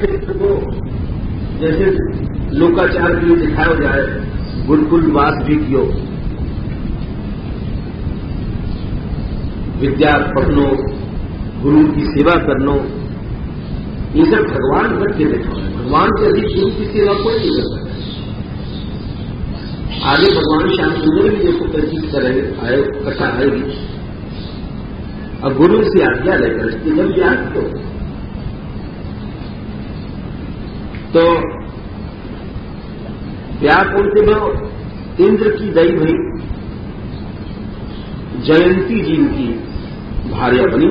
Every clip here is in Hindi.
क्षेत्र को जैसे लोकाचार के लिए दिखाया जाए, गुरुकुल वास भी कियो, विद्या पढ़नो, गुरु की सेवा करनो, ये सब भगवान करके देखो। भगवान से अधिक गुरु की सेवा कोई नहीं कर सकता। आगे भगवान श्याम सुंदर भी देखो कैसी तरह आए, कथा आएगी। अब गुरु से आज्ञा लेकर इसकी जब याद तो व्याकुंठ में इंद्र की दई भई जयंती जी की भार्या बनी।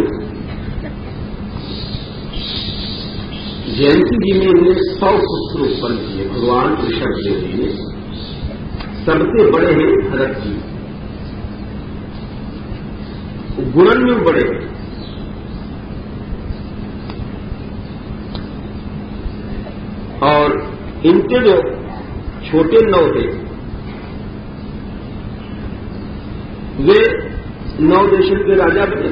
जयंती जी ने इन्हें 100 पुत्र उत्पन्न किए। भगवान ऋषभ देव जी ने सबसे बड़े हैं भरत जी, गुणन में बड़े, और इनके जो छोटे 9 थे वे 9 देशों के राजा बने।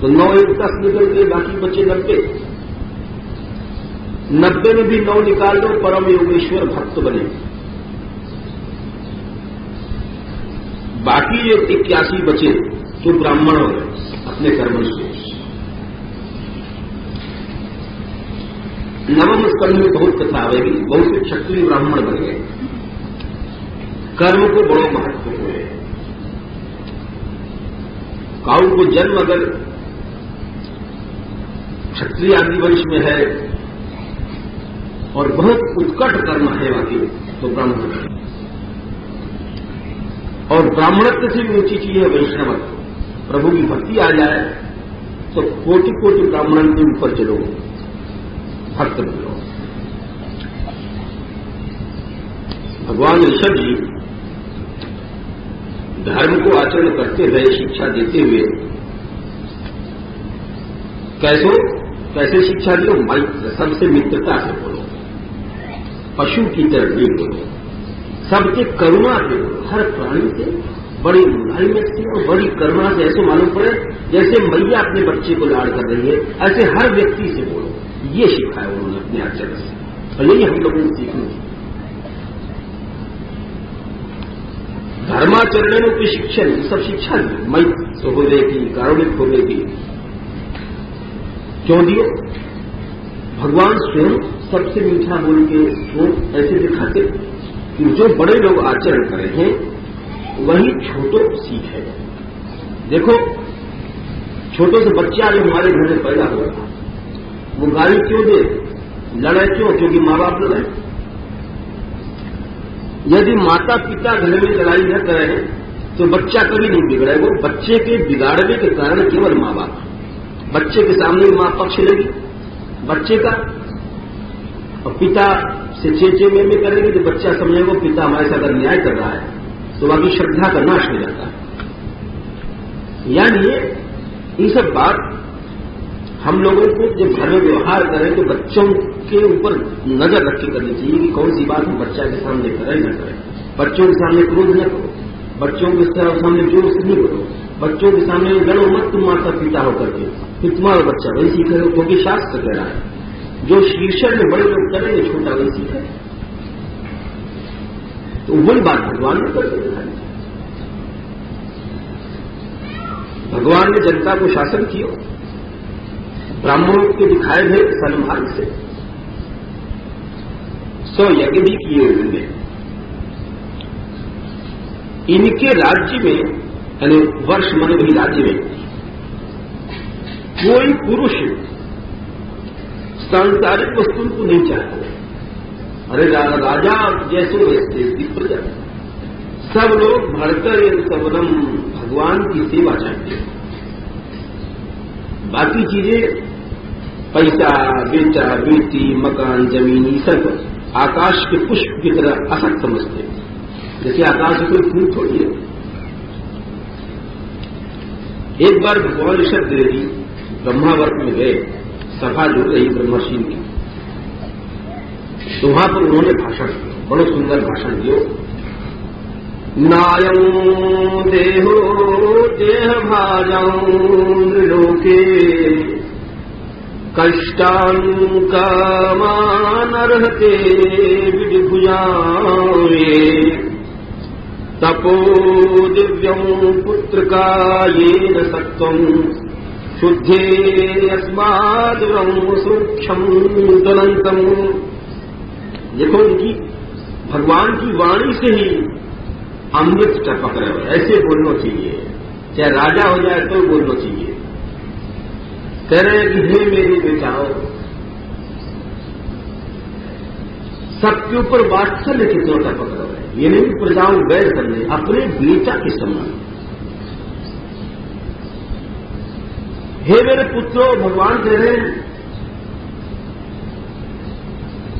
तो 9 एक 10 निकल के बाकी बचे 90। 90 में भी 9 निकाल दो, परम योगेश्वर भक्त बने। बाकी जो 81 बचे जो ब्राह्मण हो गए अपने कर्म से। नवम स्कंध में बहुत कथा आएगी। बहुत से क्षत्रिय ब्राह्मण बन गए, कर्म को बड़ो महत्व हुए। काऊ को जन्म अगर क्षत्रिय आदि वंश में है और बहुत उत्कट कर्म है वाकई, तो ब्राह्मण है। और ब्राह्मणत्व से भी ऊंची चीज है वैष्णवत्व। प्रभु की भक्ति आ जाए तो कोटि कोटि ब्राह्मण के ऊपर चलो, भक्त बनो। भगवान ऋषभ जी धर्म को आचरण करते हुए, शिक्षा देते हुए, कैसे शिक्षा दियो? सबसे मित्रता से बोलो, पशु की तरह नहीं बोलो, सबके करुणा से बोलो। हर प्राणी से बड़ी मुलायम से और बड़ी करुणा से, ऐसे मालूम पड़े जैसे मैया अपने बच्चे को लाड़ कर रही है, ऐसे हर व्यक्ति से बोलो। ये सिखाया उन्होंने अपने आचरण से, और यही हम लोगों को सीखना है। धर्माचरण की शिक्षा, सब शिक्षा दी। मई होने की, कारुणिक होने की क्यों दियो? भगवान स्वयं सबसे मीठा बोल के वो ऐसे दिखाते कि जो बड़े लोग आचरण करे हैं वही छोटों को सीख है। देखो, छोटों से बच्चा जो हमारे घर में पैदा हुआ था, वो गाली क्यों दे, लड़ाई क्यों? क्योंकि माँ बाप लड़ाए। यदि माता पिता घर में लड़ाई न करें तो बच्चा कभी नहीं बिगड़ेगा। बच्चे के बिगाड़ने के कारण केवल माँ बाप। बच्चे के सामने माँ पक्ष लेगी बच्चे का, और पिता से चेचे में करेंगे तो बच्चा समझेगा पिता हमारे साथ अगर न्याय कर रहा है, तो बाकी श्रद्धा का नाश हो जाता है। यानी ये सब बात हम लोगों को जब घर में व्यवहार करें तो बच्चों के ऊपर नजर रख के करनी चाहिए कि कौन सी बात हम बच्चा के सामने करें न करें। बच्चों के सामने क्रोध न करो, बच्चों के सामने जोर से नहीं करो, बच्चों के सामने लड़ो मत तुम माता पिता होकर के, फिर तुम्हारा बच्चा वही सीखेगा। क्योंकि शास्त्र कह रहा है जो शीर्षण में बड़े लोग करेंगे छोटा वही सीखे। तो वही बात भगवान ने करके दिखाई। भगवान ने जनता को शासन किया, ब्राह्मणों के दिखाए गए सन्मार्ग से 100 यज्ञ भी किए उन्होंने। इनके राज्य में, यानी वर्ष मन भी राज्य में, कोई पुरुष सांसारिक वस्तु को नहीं चाहता। अरे राजा जैसे वैसे की प्रजा, सब लोग भरकर सबरम भगवान की सेवा चाहते हैं। बाकी चीजें पैसा, बेटा, बेटी, मकान, जमीन, सब आकाश के पुष्प की तरह असत समझते हैं। जैसे आकाश में कोई फूल थोड़ी है। एक बार भगवान ऋषभ देव जी ब्रह्मावर्त में गए, सभा जो रही ब्रह्मर्षि की, तो वहां पर उन्होंने भाषण दिया, बड़ा सुंदर भाषण दिया। नायं देहो देह भाजं लोके कष्टान् कामानर्हते विधिभुजाये तपो दिव्यं पुत्रकायेन सत्त्वं शुद्धेऽस्माद्वरं सूक्ष्मं तनन्तम्। देखो उनकी भगवान की वाणी से ही अमृत टपक रहे हो, ऐसे बोलना चाहिए, चाहे राजा हो जाए तो बोलना चाहिए। कह रहे हैं कि हे मेरे बेटाओ, सबके ऊपर वात्सल्य के क्यों टपक रहे हो, ये नहीं प्रजाओं वैर करने, अपने बेटा के समान। हे मेरे पुत्रों, भगवान कह रहे हैं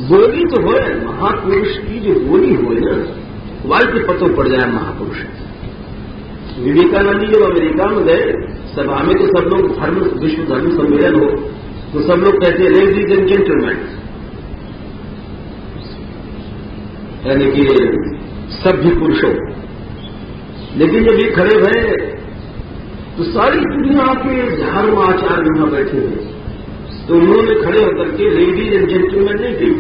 बोली तो हो, महापुरुष की जो बोली हो ना, वाई के पतों पड़ जाए महापुरुष। विवेकानंद जी जब अमेरिका में गए, सभा में तो सब लोग विश्व धर्म सम्मेलन हो तो सब लोग कहते हैं लेडीज एंड जेंटलमैन, यानी कि सभ्य पुरुषों। लेकिन जब ये खड़े भये तो सारी दुनिया के हजारों आचार्य यहां बैठे हुए, तो उन्होंने खड़े होकर के लेडीज एंड जेंटलमैन नहीं कही,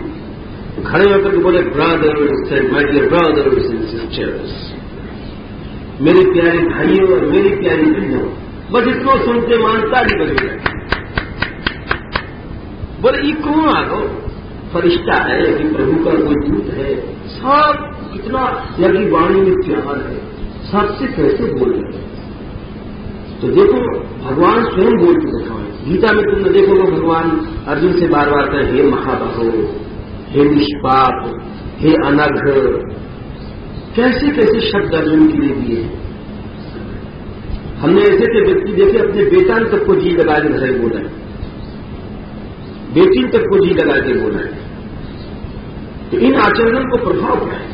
खड़े होकर के बोले brothers and my dear brothers and sisters, मेरे प्यारे भाइयों और मेरी प्यारी बहनों। बस इतना सुनते मानता नहीं बनेगा। बोले ये कौन आ गो, फरिश्ता है कि प्रभु का कोई दूत है, सब कितना लगी वाणी में प्यार है, सबसे कैसे बोल रहे हैं। तो देखो भगवान स्वयं बोल के दिखाएं। गीता में तुमने देखोगे भगवान अर्जुन से बार बार कहे हे महाबाहो, हे निष्पाप, हे अनघ, कैसे कैसे शब्द अर्जुन के लिए दिए हैं। हमने ऐसे ऐसे व्यक्ति देखे अपने बेटा तक को जी लगा के घर बोला है, बेटी तक को जी लगा के बोला है। तो इन आचरणों को प्रभाव क्या है?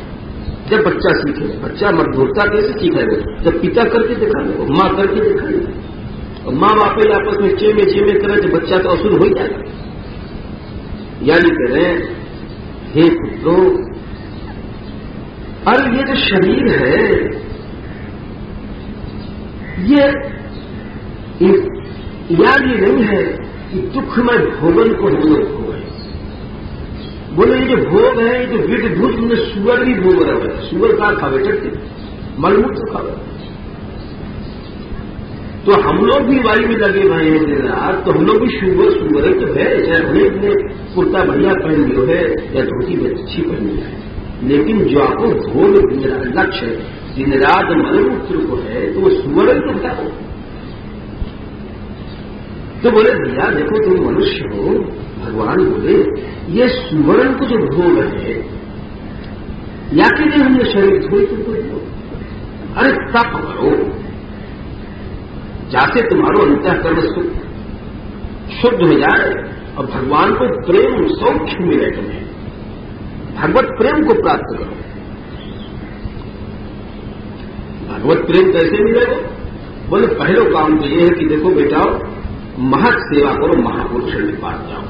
जब बच्चा सीखे, बच्चा मधुरता कैसे सीखेगा? जब पिता करके दिखाएगा, मां करके दिखाएगा, और मां बाप आपस में चेमे करे तो बच्चा तो असुर हो जाएगा। यानी कह रहे हैं हे पुत्रों, अरे ये जो शरीर है ये याद ये नहीं है कि दुखमय भोगन को हम लोग हो गए। बोले ये जो भोग है, ये जो विध भूत में सुअर भी भोग रहा है, सुअर का खावे चढ़ते मलमूत्र खावे। तो हम लोग भी वायु में लगे भाई हैं दिन रात, तो हम लोग भी सुअर तो है, चाहे हमें अपने कुर्ता बढ़िया पहन लियो है या धोती में अच्छी पहनी है, लेकिन जो आपको भोग लक्ष्य दिन रात मलमूत्र को है तो वो सुअर तो क्या हो। तो बोले भैया देखो तुम मनुष्य हो, भगवान बोले ये सुवर्ण को जो भोग है या कि नहीं हमने शरीर धोई तुमको, अरे तप करो जाके तुम्हारो अंतःकरण शुद्ध हो जाए और भगवान को प्रेम सौख्य मिले, तुम्हें भगवत प्रेम को प्राप्त करो। भगवत प्रेम कैसे मिलेगा? बोले पहले काम तो यह है कि देखो बेटा महत सेवा करो, महापुरुषों के पास जाओ,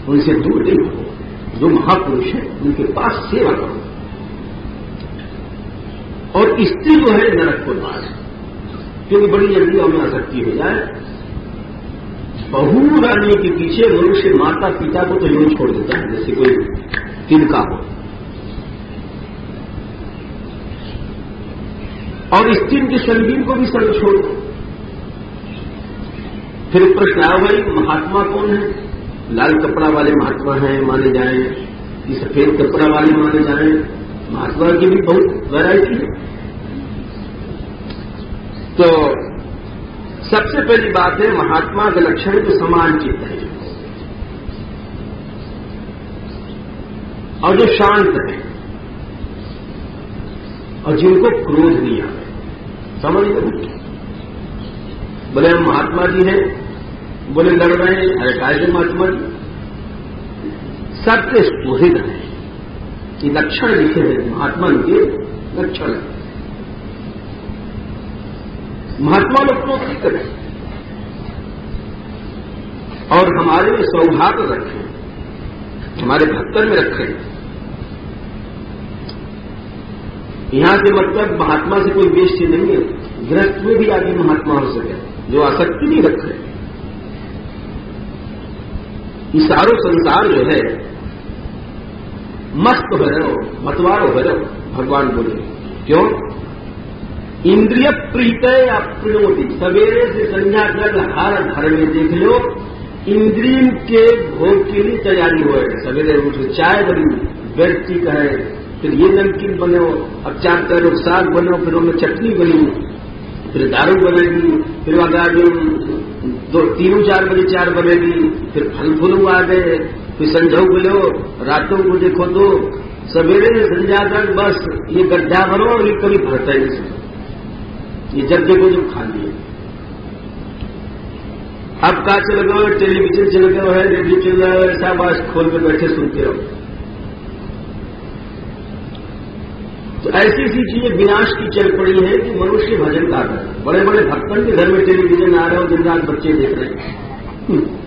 उनसे दूर नहीं हो, जो महापुरुष है उनके पास सेवा करो। और स्त्री जो है नरक को द्वार, क्योंकि बड़ी जल्दी हमें आसक्ति हो जाए। बहू रानी के पीछे मनुष्य माता पिता को तो यूं छोड़ देता है जैसे कोई तिनका हो, और स्त्री के संगीन को भी संग छोड़ दो। फिर प्रश्न आया भाई महात्मा कौन है? लाल कपड़ा वाले महात्मा हैं माने जाएं कि सफेद कपड़ा वाले माने जाएं? महात्मा की भी बहुत वैरायटी है। तो सबसे पहली बात है महात्मा का लक्षण तो समान चित्त है और जो शांत है और जिनको क्रोध नहीं आता। समझ लो, बोले हम महात्मा जी हैं, बोले लड़ रहे हैं, अरे काय महात्मा जी सबके सुहित हैं कि लक्षण लिखे हैं महात्मा के लक्षण। महात्मा लोग क्रोध नहीं करें और हमारे सौभाग्य रखें, हमारे भक्तन में रखें। यहां से मतलब महात्मा से कोई वेश्य नहीं है, गृहस्थ में भी आदमी महात्मा हो सके जो आसक्ति नहीं रखे। ये सारो संसार जो है मस्त हो रहे हो, मतवारो हो रहे हो, भगवान बोले। क्यों? इंद्रिय प्रीत अप्रणोति, सवेरे से संध्या तक हर घर में देख लो इंद्रिय के भोग के लिए तैयारी हो है। सवेरे उठो, चाय बनी, ब्रेड टी का है, फिर ये नमकीन बनो, अब 4 तरह साग बनो, फिर उनमें चटनी बनी, फिर दारू बनेगी, फिर अगर 3-4 बजे 4 बनेगी, फिर फल फूल आ गए, फिर संझो बोलो, रातों को देखो तो सवेरे से संध्या तक बस ये गड्ढा भरो और ये कभी भरता ही नहीं। ये जब देखो जो खा लिए। अब कहा चल गए, टेलीविजन चल गए है, रेडियो चल रहा है, सब आज खोल के बैठे सुनते रहो। तो ऐसी सी चीजें विनाश की चल पड़ी है कि मनुष्य भजन गा रहा है। बड़े बड़े भक्तन के घर में टेलीविजन आ रहे हो, दिन रात बच्चे देख रहे हैं।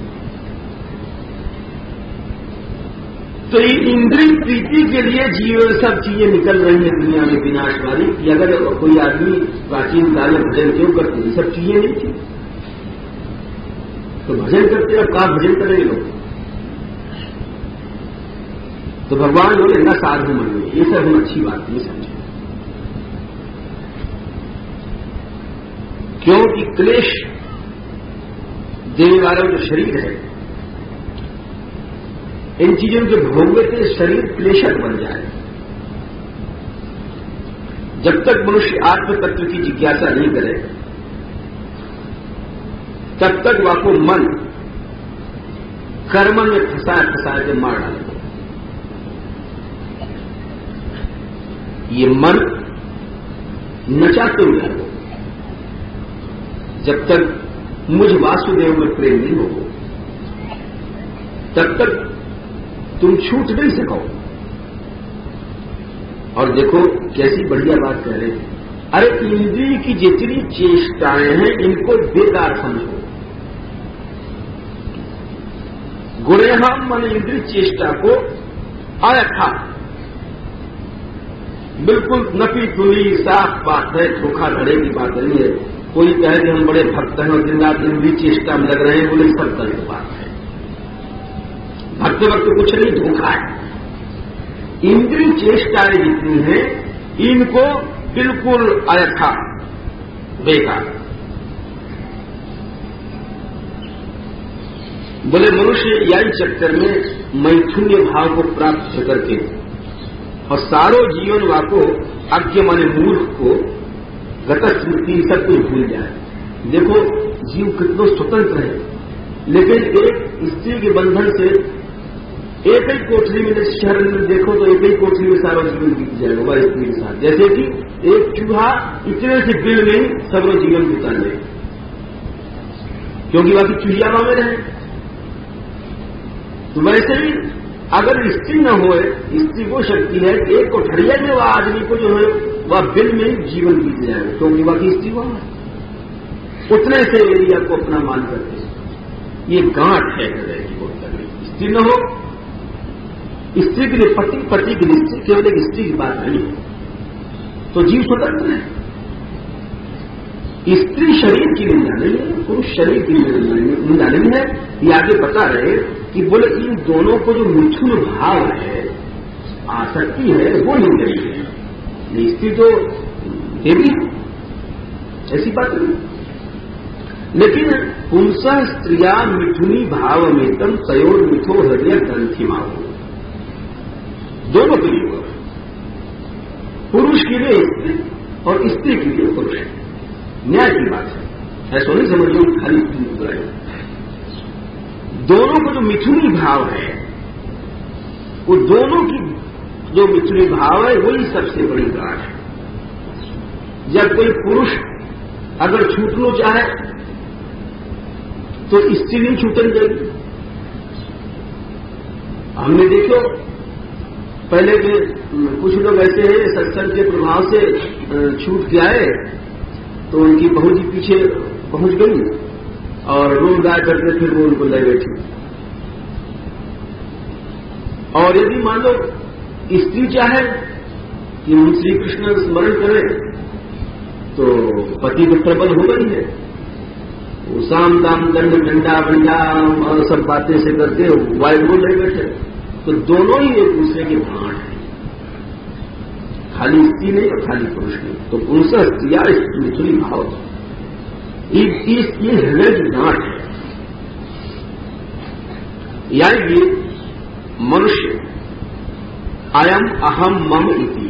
तो ये इंद्रिय प्रीति के लिए जीवन सब चीजें निकल रही है दुनिया में विनाशवादी कि अगर कोई आदमी प्राचीन काल में भजन क्यों करते, ये सब चीजें नहीं थी तो भजन करते, अब कहा भजन करेंगे लोग। तो भगवान बोले न साधु मन में, ये सब हम अच्छी बात नहीं समझे। क्योंकि क्लेश देने वाला जो शरीर है, इन चीजों के भोगने से शरीर क्लेशक बन जाए। जब तक मनुष्य आत्म तत्व की जिज्ञासा नहीं करे तब तक वाको मन कर्म में फंसा के मार डालेगा। ये मन नचाते हुए हो जब तक मुझ वासुदेव में प्रेम नहीं हो तब तक तुम छूट नहीं सको। और देखो कैसी बढ़िया बात कह रहे हैं, अरे इंद्रिय की जितनी चेष्टाएं हैं इनको बेकार समझो। गुणेहम मन इंद्रिय चेष्टा को अयथा, बिल्कुल नपी तुली साफ बात है, धोखाधड़ी की बात नहीं है। कोई कहे कि हम बड़े भक्त हैं और दिन रात इंद्रिय चेष्टा में लग रहे हैं, बोले सब गलत बात है। भक्त वक्त कुछ नहीं, धोखा है। इंद्रिय चेष्टाएं जितनी हैं इनको बिल्कुल अयथा, बेकार। बोले मनुष्य यही चक्कर में मैथुन्य भाव को प्राप्त करके और सारो जीवन वाको अज्ञ माने मूर्ख को गत स्मृति सब कुछ भूल जाए। देखो जीव कितना स्वतंत्र है, लेकिन एक स्त्री के बंधन से एक ही कोठरी में, शहर में देखो तो एक ही कोठरी में सारा जीवन बीत जाएगा वह स्त्री के साथ। जैसे कि एक चूहा इतने से बिल में सबरो जीवन बिता ले, क्योंकि बाकी चूहिया में रहे। तो वैसे ही अगर स्त्री न हो, स्त्री वो शक्ति है कि एक कोठरिया में वह आदमी को जो है वह बिल में जीवन बीत जाएगा, क्योंकि बाकी स्त्री वहां है। उतने से यदि आपको अपना मान करते, ये गांठ है हृदय की बोल करने। स्त्री न हो, स्त्री के लिए पति, पति के लिए स्त्री, केवल एक स्त्री की बात नहीं है। तो जीव स्वतंत्र है। स्त्री शरीर की निंदा नहीं है, पुरुष शरीर की निंदा नहीं है। ये आगे बता रहे कि बोले इन दोनों को जो मिथुन भाव है, आसक्ति है, वो निंदनीय है। स्त्री तो देवी है, ऐसी बात नहीं। लेकिन पुंसः स्त्रिया मिथुनी भाव में तम तयोर मिथो हृदय ग्रंथि माओ, दोनों के लिए पुरुष के लिए स्त्री और स्त्री के लिए पुरुष। न्याय की बात है, ऐसा नहीं समझिए खाली स्त्री। दोनों को जो मिथुनी भाव है, वो दोनों की जो मिथुनी भाव है वही सबसे बड़ी गांठ है। जब कोई पुरुष अगर छूटना चाहे तो स्त्री नहीं छूटन जाएगी। हमने देखो पहले के कुछ लोग ऐसे हैं सत्संग के प्रभाव से छूट के आए तो उनकी बहू जी पीछे पहुंच गई और रोज गाय करके फिर वो उनको ले बैठी। और यदि मान लो स्त्री चाहे कि हम श्री कृष्ण स्मरण करें तो पति तो प्रबल होगा ही है, वो साम दाम दंड डंडा बंडा और सब बातें से करके वाइड बोल रहे बैठे, तो दोनों ही एक दूसरे के भाट हैं, खाली स्त्री नहीं और खाली पुरुष नहीं। तो पुरुष स्त्रिया मिथुनी भाव ये हृदय की गांठ है। यानी ये मनुष्य अयम अहम मम इति,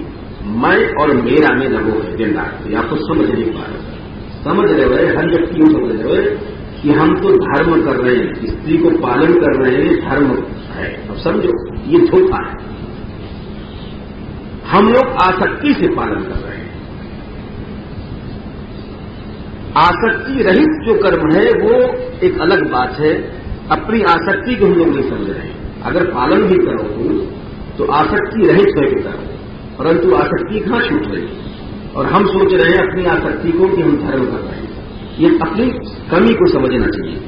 मैं और मेरा में लगो है दिन रात। ये आपको समझ नहीं पा रहे, समझ रहे हुए हर व्यक्ति यूं समझ रहे हुए कि हम तो धर्म कर रहे हैं, स्त्री को पालन कर रहे हैं, धर्म है। अब समझो ये धोखा है, हम लोग आसक्ति से पालन कर रहे हैं। आसक्ति रहित जो कर्म है वो एक अलग बात है, अपनी आसक्ति को हम लोग नहीं समझ रहे हैं। अगर पालन भी करो तो आसक्ति रहित होकर करो, परंतु आसक्ति कहां छूट रही है, और हम सोच रहे हैं अपनी आसक्ति को कि हम धर्म कर रहे हैं। ये अपनी कमी को समझना चाहिए।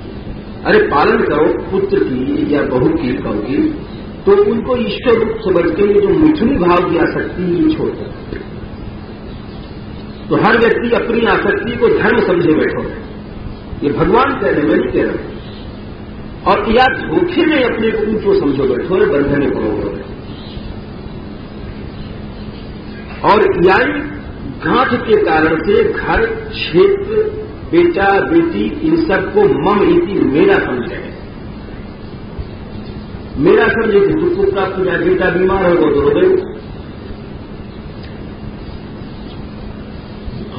अरे पालन करो पुत्र की या बहू की बहू की, तो उनको ईश्वर रूप समझ के जो मिथुनी भाव की आसक्ति ये छोड़ सकते। तो हर व्यक्ति अपनी आसक्ति को धर्म समझे बैठो, ये भगवान कह रहे, मैं नहीं कह रहा। और या धोखे में अपने को ऊंचो समझो बैठो, बंधन में पड़ो। और यानी गांठ के कारण से घर, क्षेत्र, बेटा, बेटी, इन सबको मम इति मेरा समझ रहे हैं। मेरा समझे कि दुख को प्राप्त हो जाए, बेटा बीमार होगा तो रो,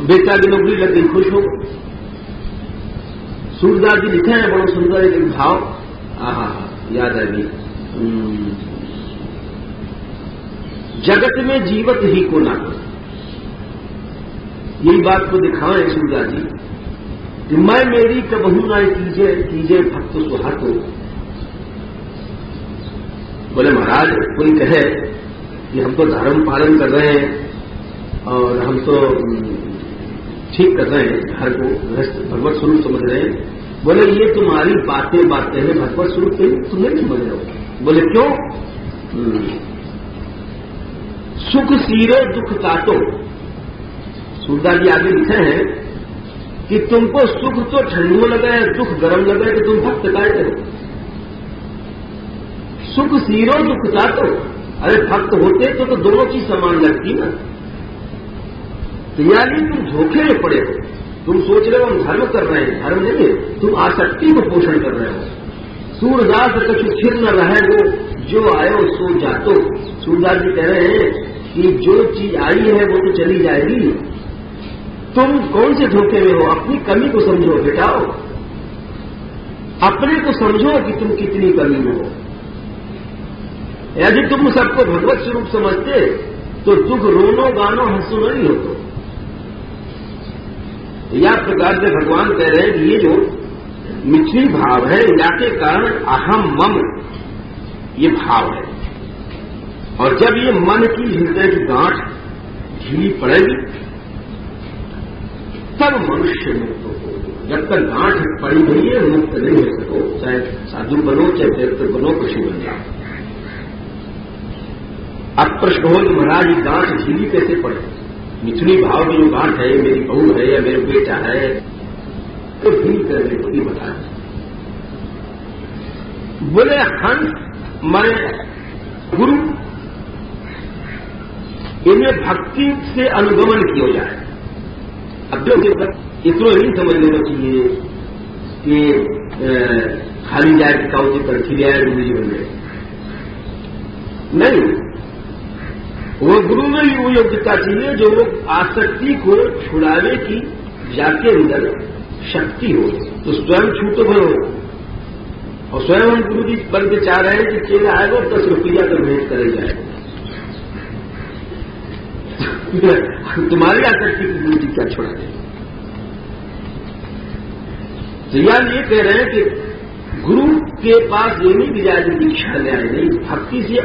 बेटा की नौकरी लग गई खुश हो। सूरदास जी लिखे हैं बड़ा सुंदर एक भाव, याद आएगी, जगत में जीवत ही को ना करो। यही बात को दिखाएं सूरदास जी कि मैं मेरी कबहू ना कीजिए कीजिए भक्त सुहातो। बोले महाराज कोई कहे कि हम तो धर्म पालन कर रहे हैं और हम तो ठीक कर रहे हैं, घर को भगवत स्वरूप समझ रहे हैं। बोले ये तुम्हारी बातें हैं, भगवत स्वरूप तुम नहीं समझ रहे हो। बोले क्यों? सुख सीरो दुख काटो। सूरदास जी आगे लिखे हैं कि तुमको सुख तो ठंडू लगा है, दुख गर्म लगा है, तो तुम भक्त काय करो। सुख सीरो दुख काटो। अरे भक्त होते तो दोनों चीज समान लगती ना। तो यानी तुम धोखे में पड़े हो, तुम सोच रहे हो हम धर्म कर रहे हैं, धर्म नहीं है, तुम आसक्ति को पोषण कर रहे हो। सूरदास कछु छिर न रहे वो जो आयो सो जातो। सूरदास जी कह रहे हैं कि जो चीज आई है वो तो चली जाएगी, तुम कौन से धोखे में हो? अपनी कमी को समझो बेटाओ, अपने को समझो कि तुम कितनी कमी में हो। यदि तुम सबको भगवत स्वरूप समझते तो दुख रोनो गानो हंसो नहीं होतो। या प्रकार से भगवान कह रहे हैं कि ये जो मिथुनी भाव है या के कारण अहम मम ये भाव है, और जब ये मन की हृदय की गांठ ढीली पड़ेगी तब मनुष्य मुक्त हो। जब तक गांठ पड़ी हुई है मुक्त नहीं हो सको, चाहे साधु बनो चाहे व्यक्ति बनो, पशु बन जाओ। अब प्रश्न हो कि महाराज ये गांठ ढीली कैसे पड़े? मिथुनी भाव की जो गांठ है, मेरी बहू है या मेरा बेटा है, तो ढील करने को ही बताया। बोले हंस मैं गुरु इन्हें भक्ति से अनुगमन किया जाए। अब जो इतना नहीं समझ लेना चाहिए कि खाली जाए टिकाऊ पर खिले गुरु जी बन गए। नहीं, वो गुरु में ही वो योग्यता चाहिए जो आसक्ति को छुड़ाने की जाके अंदर शक्ति हो, तो स्वयं छूटो भय हो। और स्वयं हम गुरु जी बन के चाह रहे हैं कि चेला आएगा 10 रुपया तो भेंट करे जाएगा। तुम्हारी आसक्ति की गुरु जी क्या छोड़ा दें? तो यार ये कह रहे हैं कि गुरु के पास ये नहीं दिया जाए दीक्षा ले आए, नहीं, भक्ति से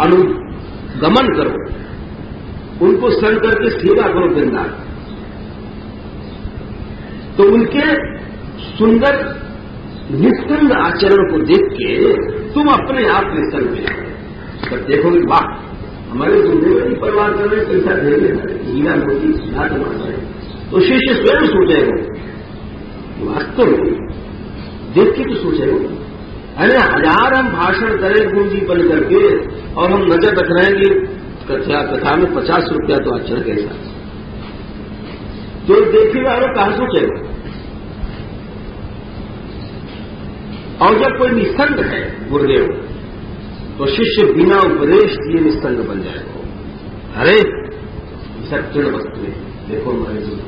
अनुगमन करो, उनको शरण करके सेवा करो दिन-रात। तो उनके सुंदर निस्संग आचरण को देख के तुम अपने आप निस्संग हो जाओ। तब देखोगे वाह हमारे गुरुदेव ही परिवार कर रहे, पैसा दे रहे, हीरा मोती सिद्धार्थ मान रहे, तो शिष्य स्वयं सोचेगा वास्तव में देख के तो सोचे हो, अरे 1000 हम भाषण करें गुरु जी बन करके और हम नजर रख रहे हैं कि कथा में 50 रुपया तो अच्छा कैसा, तो देखिएगा और कहां सोचेगा। और जब कोई निस्संग है गुरुदेव, तो शिष्य बिना उपदेश दिए निस्संग बन जाएगा। अरे सब चिड़ वस्तु है, देखो हमारे गुरु।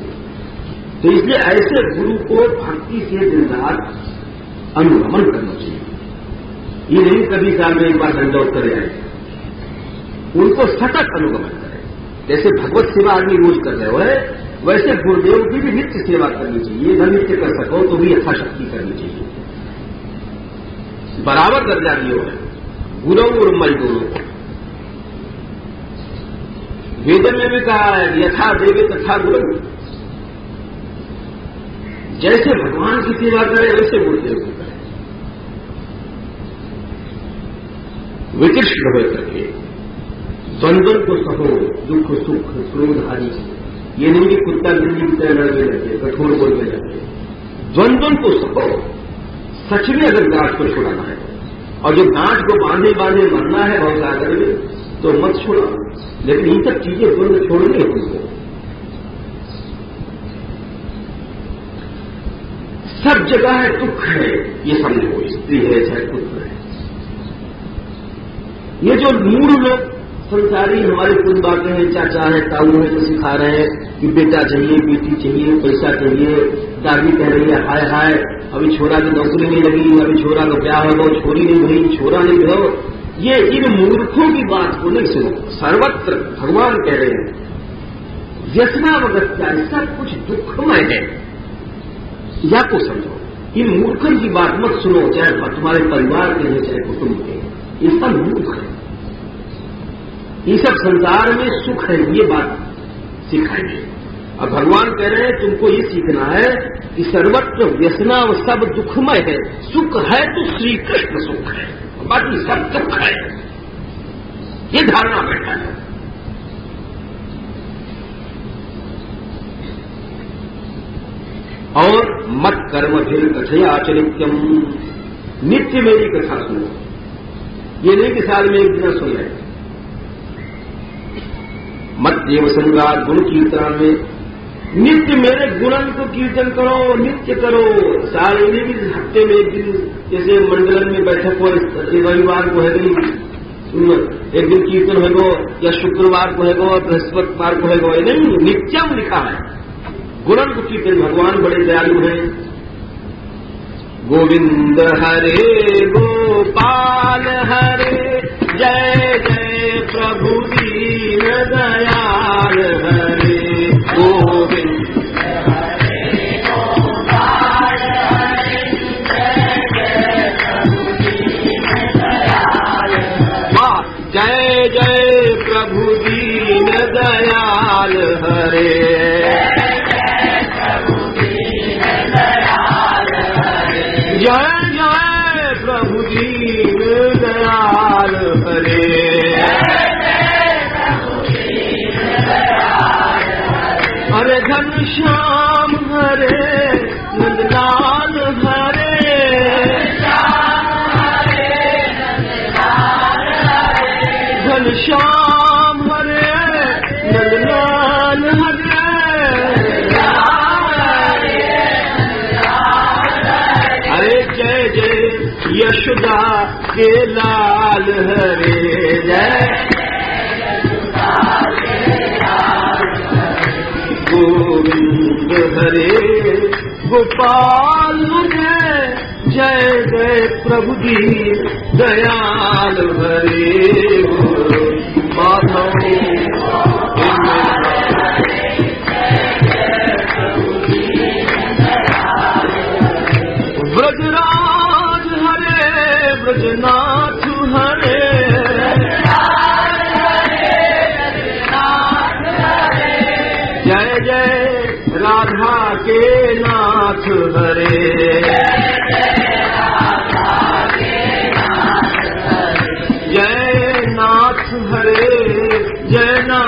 तो इसलिए ऐसे गुरु को भक्ति से दिन रात अनुगमन करना चाहिए। ये नहीं कभी साल में एक बार दंडौत करे आए, उनको सतत अनुगमन करें। जैसे भगवत सेवा आदमी रोज कर रहे हो, वैसे गुरुदेव की भी नित्य सेवा करनी चाहिए। न नित्य कर सको तो भी यथाशक्ति करनी चाहिए। बराबर दर्जा दियो है गुरु और मई दोनों को। वेद में भी कहा है यथा देवे तथा गुरु। जैसे भगवान की सेवा करें वैसे गुरुदेव की करें। विकृष्ण हो करके द्वंद्व को सहो, दुख सुख क्रोध आदि। ये नहीं कि कुत्ता बिल्ली की तरह लड़के रहते, कठोर बोलते रहते। द्वंद्व को सहो, सच में अगर गांठ को छुड़ाना है और जो गांठ को बांधे बांधे मरना है बहुत आगर में, तो मत छोड़ाओ। लेकिन इन सब चीजें द्वंद्व छोड़ने उनको। सब जगह है दुख है, ये समझो। स्त्री है चाहे पुत्र है। ये जो मूढ़ लोग संसारी हमारे कुछ बातें हैं, चाचा है ताऊ है, तो सिखा रहे हैं कि बेटा चाहिए, बेटी चाहिए, पैसा चाहिए। दादी कह रही है हाय हाय अभी छोरा की नौकरी नहीं लगी, अभी छोरा का ब्याह हो, छोरी नहीं भई, छोरा नहीं हो। ये इन मूर्खों की बात को नहीं सुनो। सर्वत्र भगवान कह रहे हैं व्यसनावगत्या, सब कुछ दुखमय है, या को समझो। इन मूर्खों की बात मत सुनो, चाहे तुम्हारे परिवार के हैं चाहे कुटुंब के। ये सब मूर्ख है। ये सब संसार में सुख है, ये बात सिखाएंगे। अब भगवान कह रहे हैं तुमको ये सीखना है कि सर्वत्र व्यसना व सब दुखमय है। सुख है तो श्री कृष्ण सुख है, बाकी सब दुख है। ये धारणा बैठा है। और मत कर्म फिर कथया चरित्यम, नित्य मेरी कथा सुनो। ये नहीं कि साल में एक दिन सुन रहे। मत देव संगात गुण कीर्तन में नित्य मेरे गुणन को कीर्तन करो, नित्य करो। साल में भी हफ्ते में एक दिन, जैसे मंडलन में बैठक हो, रविवार को है गई, एक दिन कीर्तन है गो, या शुक्रवार को है गो, बृहस्पतिवार को है गो। नहीं, नित्यम लिखा है गुणन को कीर्तन। भगवान बड़े दयालु हैं। गोविंद हरे गोपाल हरे, जय जय प्रभु दीन दयाल हरे। गोविंद हरे गोपाल हरे, जय जय प्रभु दीन दयाल हरे। जय जय प्रभु दीन दयाल हरे। जय जय प्रभु दीन दयाल हरे। हरे घनश्याम हरे नंदलाल हरे। घनश्याम हरे नंदलाल हरे। जय जय यशोदा के लाल हरे। जय गोविंद हरे गोपाल हरे, जय जय प्रभु दीन दयाल हरे। माधव ब्रजराज हरे ब्रजनाथ हरे। जय जय राधा के नाथ हरे। जय नाथ हरे, जय नाथ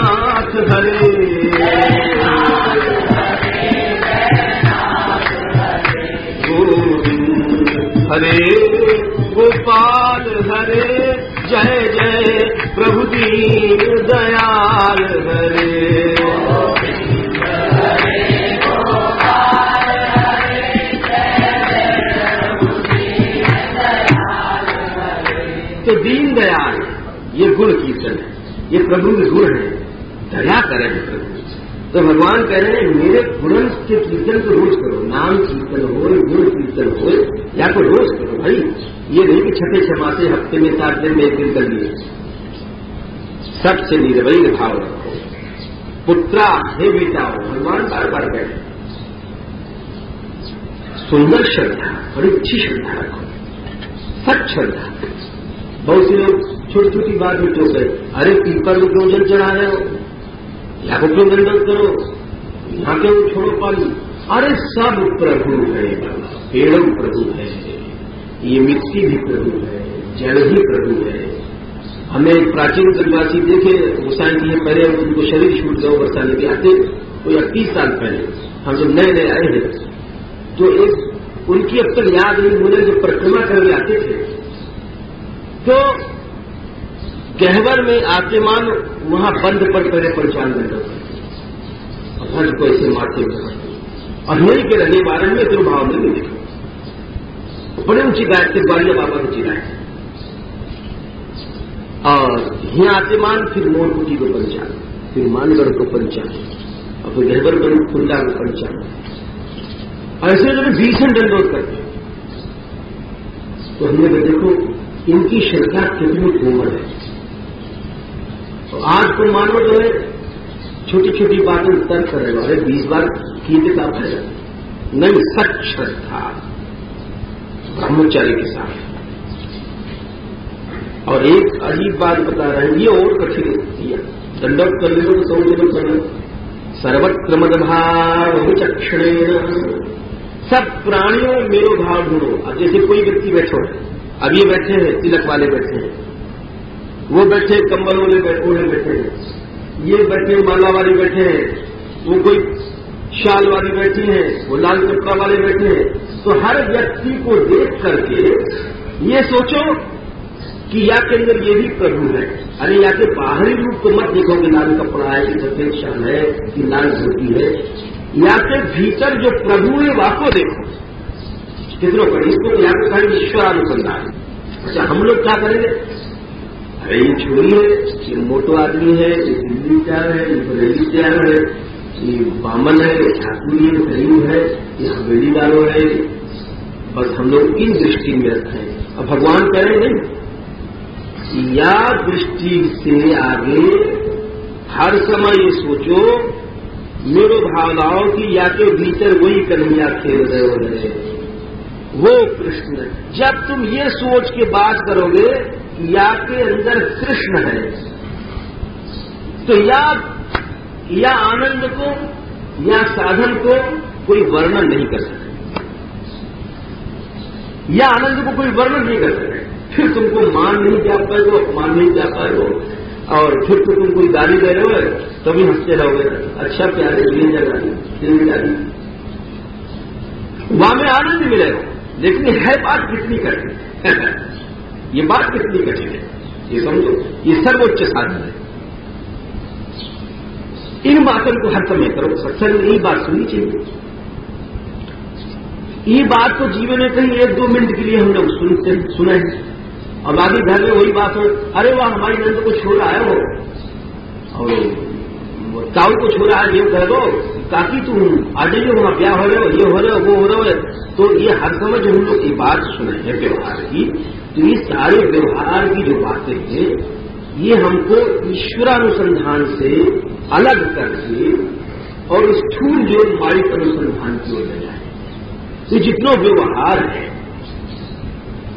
हरे गोपाल हरे, जय जय प्रभु दीन दयाल हरे। तो दीन दयाल ये गुण कीर्तन है, ये प्रभु के गुण है, दया करें प्रभु। तो भगवान कह रहे हैं मेरे गुणन के कीर्तन को रोज करो, नाम कीर्तन हो, गुण कीर्तन हो, या तो रोज करो भाई। ये नहीं कि छठे छमा से हफ्ते में 7 दिन में 1 दिन कर लिए। सबसे निर्वैर भाव रखो, पुत्रा हे बेटा हो, भगवान बार बार कहते सुंदर श्रद्धा, बड़ी अच्छी श्रद्धा रखो, सच श्रद्धा। बहुत से लोग छोटी छोटी बात में टोक गए, अरे पीपर को क्यों जल चढ़ा रहे हो, यहाँ को क्यों दंडवत करो, यहाँ क्यों छोड़ो पानी। अरे सब प्रभु है, पेड़ों प्रभु है, ये मिट्टी भी प्रभु है, जल ही प्रभु है। हमें प्राचीन कलवासी देखे गोसाई जी पहले उनको शरीर छूट गए बरसाने के आते, कोई 30 साल पहले हम जब नए नए आए हैं, तो एक उनकी अब तक याद नहीं होने जो परिक्रमा करके आते थे, तो गहवर में आते मान वहां बंद पर पहले पंचांग हज को ऐसे मारते हुए और यही के रहने बारे में तो भाव नहीं मिले। बड़े ऊंची गायत्री ग्वालिया बाबा को चिराए और यहाँ आते मान फिर मोरकुटी को पंचांग, फिर मानगढ़ को पंचांग और फिर गहबर कुंडा को पंचांग, ऐसे जब भीषण दंडोत करते। तो हमने देखो इनकी श्रद्धा कितनी कोमल है। तो आज को मानो जो है छोटी छोटी बातें तर्क करे वाले 20 बार किए का फायदा नहीं। सच श्रद्धा ब्रह्मचारी के साथ। और एक अजीब बात बता रहे हैं, ये और कठिन है, दंडवत कर लो तो 100 जगह कर लो। सर्वत्र मदभाव विचक्षणेन, सब प्राणियों में मेरो भाव ढूंढो। अब जैसे कोई व्यक्ति बैठो, अब ये बैठे हैं तिलक वाले बैठे हैं, वो बैठे कंबल वाले बैठे हैं, ये बैठे माला वाले बैठे हैं, वो कोई शाल वाली बैठी है, वो लाल कपड़ा वाले बैठे हैं। तो हर व्यक्ति को देख करके ये सोचो कि या के अंदर ये भी प्रभु है। अरे या के बाहरी रूप को मत देखो कि लाल कपड़ा है कि सफेद शाल है कि लाल धोती है, या के भीतर जो प्रभु है वाको देखो कितनों पर। इसको या के कहेंगे ईश्वरानुसंधान। अच्छा हम लोग क्या करेंगे, अरे ये छोरी है, ये मोटो आदमी है, ये दिल्ली चार है, ये बरेली चार है, ये बामन है, ये ठाकुरी है, गरीब है, ये हवेली वालों है। बस हम लोग इन दृष्टि में रखें। अब भगवान कह रहे हैं या दृष्टि से आगे हर समय ये सोचो मेरो भावनाओं की या के भीतर वही कन्हैया खेल रहे हो रहे वो कृष्ण। जब तुम ये सोच के बात करोगे या के अंदर कृष्ण है, तो या आनंद को या साधन को कोई वर्णन नहीं कर सकते, या आनंद को कोई वर्णन नहीं कर सकते। फिर तुमको मान नहीं जा पाए हो, अपमान नहीं जा पाए हो, और फिर तो तुम कोई गाली दे रहे हो तो भी हंसते रहोगे। अच्छा प्यारे ये जगह गाली वहां में आनंद मिलेगा, लेकिन है बात कितनी कठिन है। ये बात कितनी कठिन है ये समझो, ये सर्वोच्च साधन है। इन बातों को हर समय करो, सत्संग में यही बात सुननी चाहिए। ये बात तो जीवन में कहीं 1-2 मिनट के लिए हम लोग सुने हैं और बाकी घर में वही बात हो, अरे वह हमारी नंद को छोड़ा है वो, और ताऊ को छोड़ा है, ये कह दो ताकि तुम आज जो वहां ब्याह हो रहे हो, ये हो रहे हो, वो हो रहे हो। तो ये हर समय जो हम लोग ये बात सुने हैं व्यवहार की, तो ये सारे व्यवहार की जो बातें हैं ये हमको ईश्वरानुसंधान से अलग करके और स्थूल जो मालिक अनुसंधान की ओर ले जाए। तो जितना व्यवहार है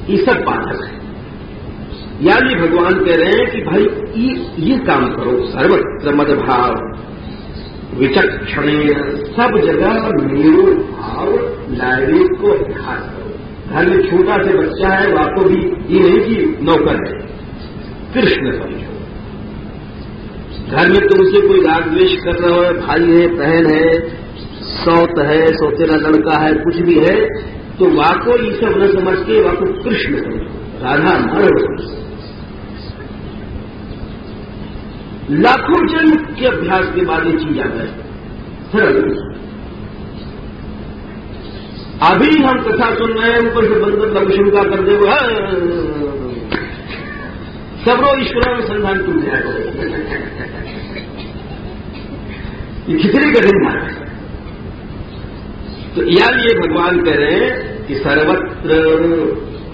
ये सब बाधक है। यानी भगवान कह रहे हैं कि भाई ये काम करो, सर्वत्र मदभाव विचक्षणेन, सब जगह मेरो भाव लाए को अभ्यास करो। घर में छोटा से बच्चा है, वाको भी ये नहीं कि नौकर है, कृष्ण समझो। घर में तुमसे कोई राग द्वेष कर रहा है, भाई है, बहन है, सौत है, सौतेरा लड़का है, कुछ भी है, तो वाह को ईश्वर न समझ के वाह को कृष्ण समझो, राधा माधव समझो। लाखों जन्म के अभ्यास के बाद ये चीज आ गए सरल। अभी हम कथा सुन रहे हैं, ऊपर से बंदर लघुशंका कर दे, सबरो ईश्वरानुसंधान तुम जाए, ये खिचड़ी का दिन है। तो यार ये भगवान कह रहे हैं कि सर्वत्र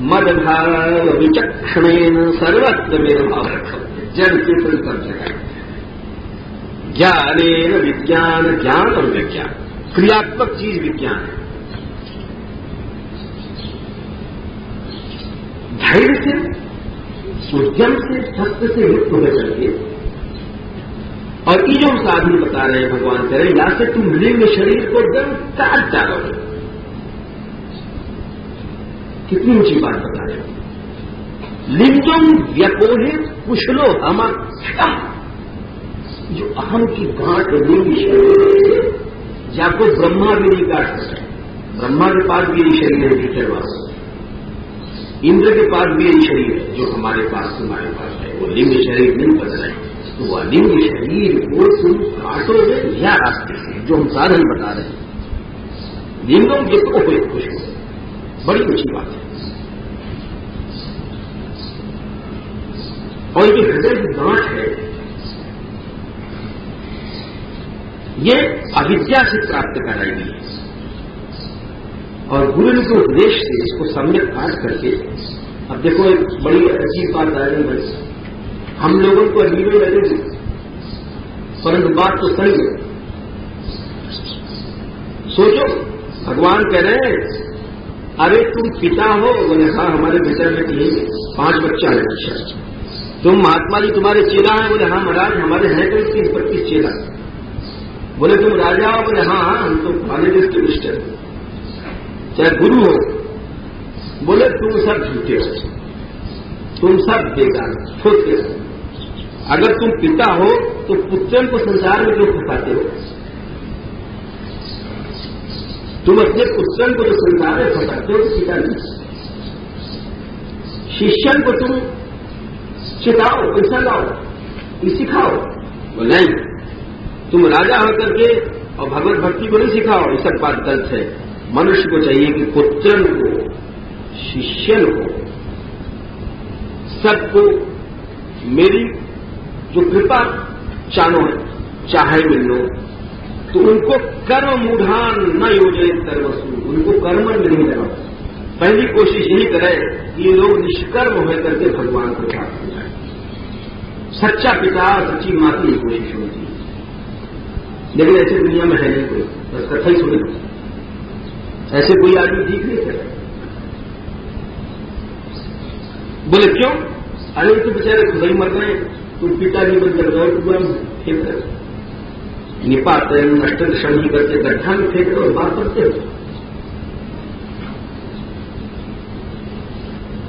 मदभाव विचक्षणेन सर्वत्र मेरा भाव रखो, जन चेतन कर जगह। ज्ञानेन विज्ञान, ज्ञान और विज्ञान, क्रियात्मक चीज विज्ञान है। धैर्य से, उद्यम से, सत्य से युक्त होकर चलिए। और ये जो साधन बता रहे हैं भगवान कह रहे हैं, या से तुम लिंग शरीर को एकदम काट डालोगे। कितनी ऊंची बात बता रहे हो। लिंगम व्यपोहित कुशलो हमर, जो अहम की गांठ लिंग शरीर है, जाको ब्रह्मा भी नहीं काट सकते। ब्रह्मा के पास भी यही शरीर है भीतर वाला, इंद्र के पास भी यही शरीर है जो हमारे पास तुम्हारे पास है। वो लिंग शरीर नहीं बन रहे, तो वह लिंग शरीर को तुम काटोगे या रास्ते से, जो हम साधन बता रहे हैं। लिंगों ये तो कोई खुश हो, बड़ी अच्छी बात है। और ये हृदय की गांठ है, ये अविद्या से प्राप्त कराई गई है। और गुरु के उपदेश से इसको सम्यक काट करके, अब देखो एक बड़ी अजीब बात आ रही है, हम लोगों को अजीब लगेगी, परंतु बात तो सही है। सोचो, भगवान कह रहे हैं अरे तुम पिता हो, बोले हाँ हमारे बेटा बेटी है, 5 बच्चा है। अच्छा, तुम महात्मा जी तुम्हारे चेला हैं, बोले हाँ महाराज हमारे हैं तो 30-32 चेला। बोले तुम राजा हो, बोले हाँ हम तो खाने देश के मिस्टर। चाहे गुरु हो, बोले तुम सब झूठे हो, तुम सब बेकार छोटे हो। अगर तुम पिता हो तो पुत्रन को संसार में क्यों फंसाते हो? तुम अपने पुत्रन को जो संसार में फंसाते हो तो पिता नहीं। शिष्यन को तुम सिखाओ, पैसा लाओ, सिखाओ, वो नहीं। तुम राजा होकर के और भगवत भक्ति को नहीं सिखाओ, ये सब बात गलत है। मनुष्य को चाहिए कि पुत्रन को, शिष्यन को, सबको मेरी जो कृपा चाहे मिल लो, तो उनको कर्म मूढ़ान न योजन सर्वसु, उनको कर्म में नहीं लगाओ। पहली कोशिश यही करे कि ये लोग निष्कर्म होकर करके भगवान को प्राप्त हो जाए। सच्चा पिता, सच्ची माँ की कोशिश होती है, लेकिन ऐसे दुनिया में है नहीं कोई, बस कथा ही सुने। ऐसे कोई आदमी ठीक नहीं करे। बोले क्यों? अरे तो बेचारे खुद ही मर गए, तुम पिता नहीं बन कर दो, पूरा फेंक कर निपाते नष्ट शनि करके गड्ढा में फेंक और बात करते हो।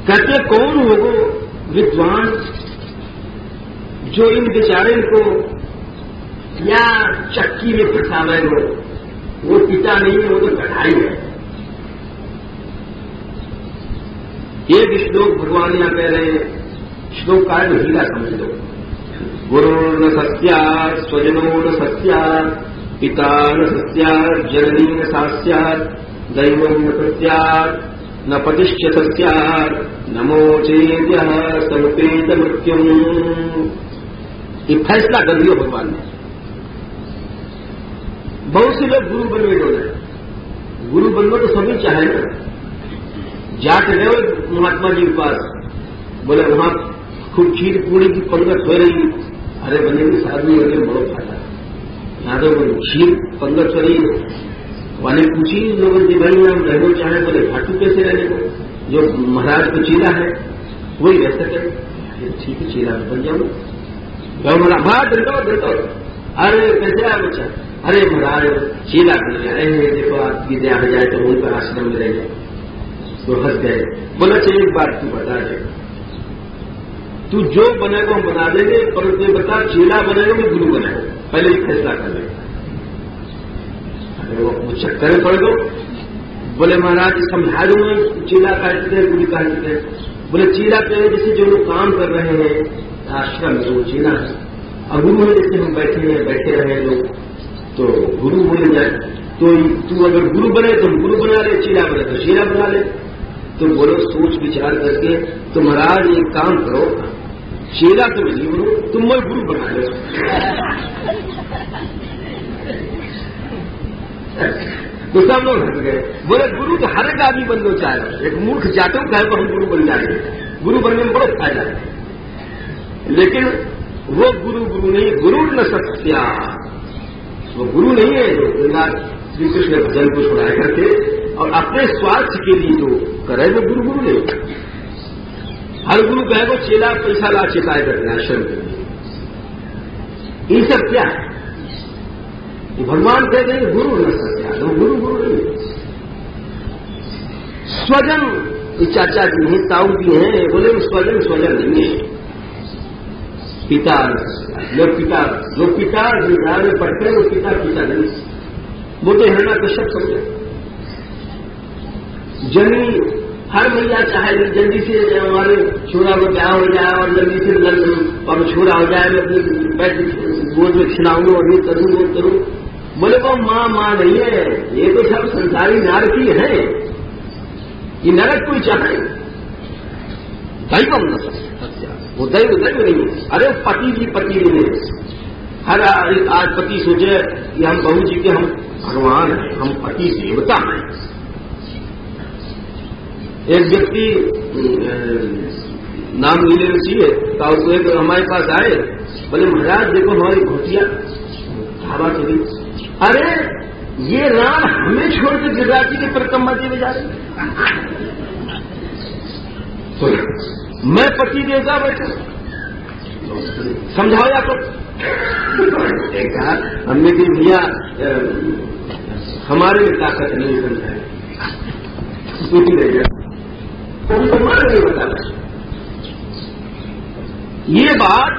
कहते कौन होगो विद्वान जो इन बेचारे को या चक्की में फंसावे हो? वो पिता नहीं है, वो तो कढ़ाई है। एक श्लोक भगवान यहां कह रहे हैं, श्लोक का हीरा समझ लो। गुरु न सत्यात्, स्वजनो न सत्यात्, पिता न सत्यात्, जननी न सास्यात्, दैवं न सत्यात्, न पतिश्च सत्यात्, नमोचेद्यः समुपेत मृत्युम्। ये फैसला कर दिया भगवान ने। बहुत से लोग गुरु बनने डोले, गुरु बनना तो सभी चाहे ना। जाके गए महात्मा जी के पास, बोले वहां खूब खीर पूरी की पंगत हो रही। अरे बने की शादी हो रही, बहुत फायदा। यहाँ तो खीर पंगत हो रही, वाले पूछी लोगों से भाई हम रहना चाहे, बोले घाटू कैसे रहने को? जो महाराज को चीला है वही रह सके। ठीक है चीला बन जाऊंगा। हाँ दो। अरे कैसे आया बच्चा? अरे महाराज चीला बन गया, देखो आपकी दया हो जाए तो उनका आश्रम में रह जाए। तो हंस गए। बोला चलिए एक बात तू बता दे, तू जो बनेगा हम बना देंगे, पर तुझे बता चेला बनेगा मैं गुरु बनेगा, पहले ही फैसला कर लेगा। अरे वो चक्कर में पड़ दो, बोले महाराज समझा दूंगा चीला कहते हैं, गुरु कहते हैं। बोले चीला कहे जैसे जो लोग काम कर रहे हैं आश्रम में वो चीला है, और गुरु है जैसे हम बैठे रहे लोग, तो गुरु बोले जाए तो तू अगर गुरु बने तो गुरु बना ले, चीला बने तो चीला बना ले। तो बोलो सोच विचार करके तो महाराज एक काम करो, चेला तो नहीं बनो, तुम मैं गुरु बना लो। तो सब लोग हंस गए। बोले गुरु तो हर एक आदमी बन लो चाहे, एक मूर्ख जातों का है वो हम गुरु बन जाएंगे, गुरु बनने में बहुत फायदा है। लेकिन वो गुरु नहीं, गुरु न सत्या, वो गुरु नहीं है जो श्री कृष्ण भजन को सुनाया करते और अपने स्वार्थ के लिए जो करे वो गुरु नहीं। हर गुरु कहे वो चेला पैसा ला चिताए करते हैं आश्रम के लिए, ये सब क्या है? भगवान कहते हैं गुरु न सत्या, वो गुरु नहीं। स्वजन चाचा जी हैं, ताऊ भी हैं, बोले स्वजन नहीं है। पिता लोग पिता विधान में पढ़ते हैं, वो पिता नहीं, वो तो हिरणा कश्यप समझे। जनी हर भैया चाहे जल्दी से हमारे छोरा को ब्याह हो जाए और जल्दी से और छोरा हो जाए, मैं अपनी गोद में खिलाऊंगा और ये करूँ वो करूँ। बोले वो माँ नहीं है, ये तो सब संसारी नारकी है, ये नरक कोई चाहे। दैवम न सत्या, वो दैव नहीं है। अरे पति जी नहीं, हर आज पति सोचे कि हम बहू जी के हम भगवान हैं, हम पति देवता हैं। एक व्यक्ति नाम नीले ऋषि है, तो एक हमारे पास आए, बोले महाराज देखो हमारी भोटिया ढाबा चली। अरे ये राम हमें छोड़कर गिरिराज जी के परिक्रमा देने जा रहे, तो मैं पति देवता बैठा, समझाओ या तो कहा हमने कि भैया हमारे में ताकत नहीं समझाए, नहीं बता। ये बात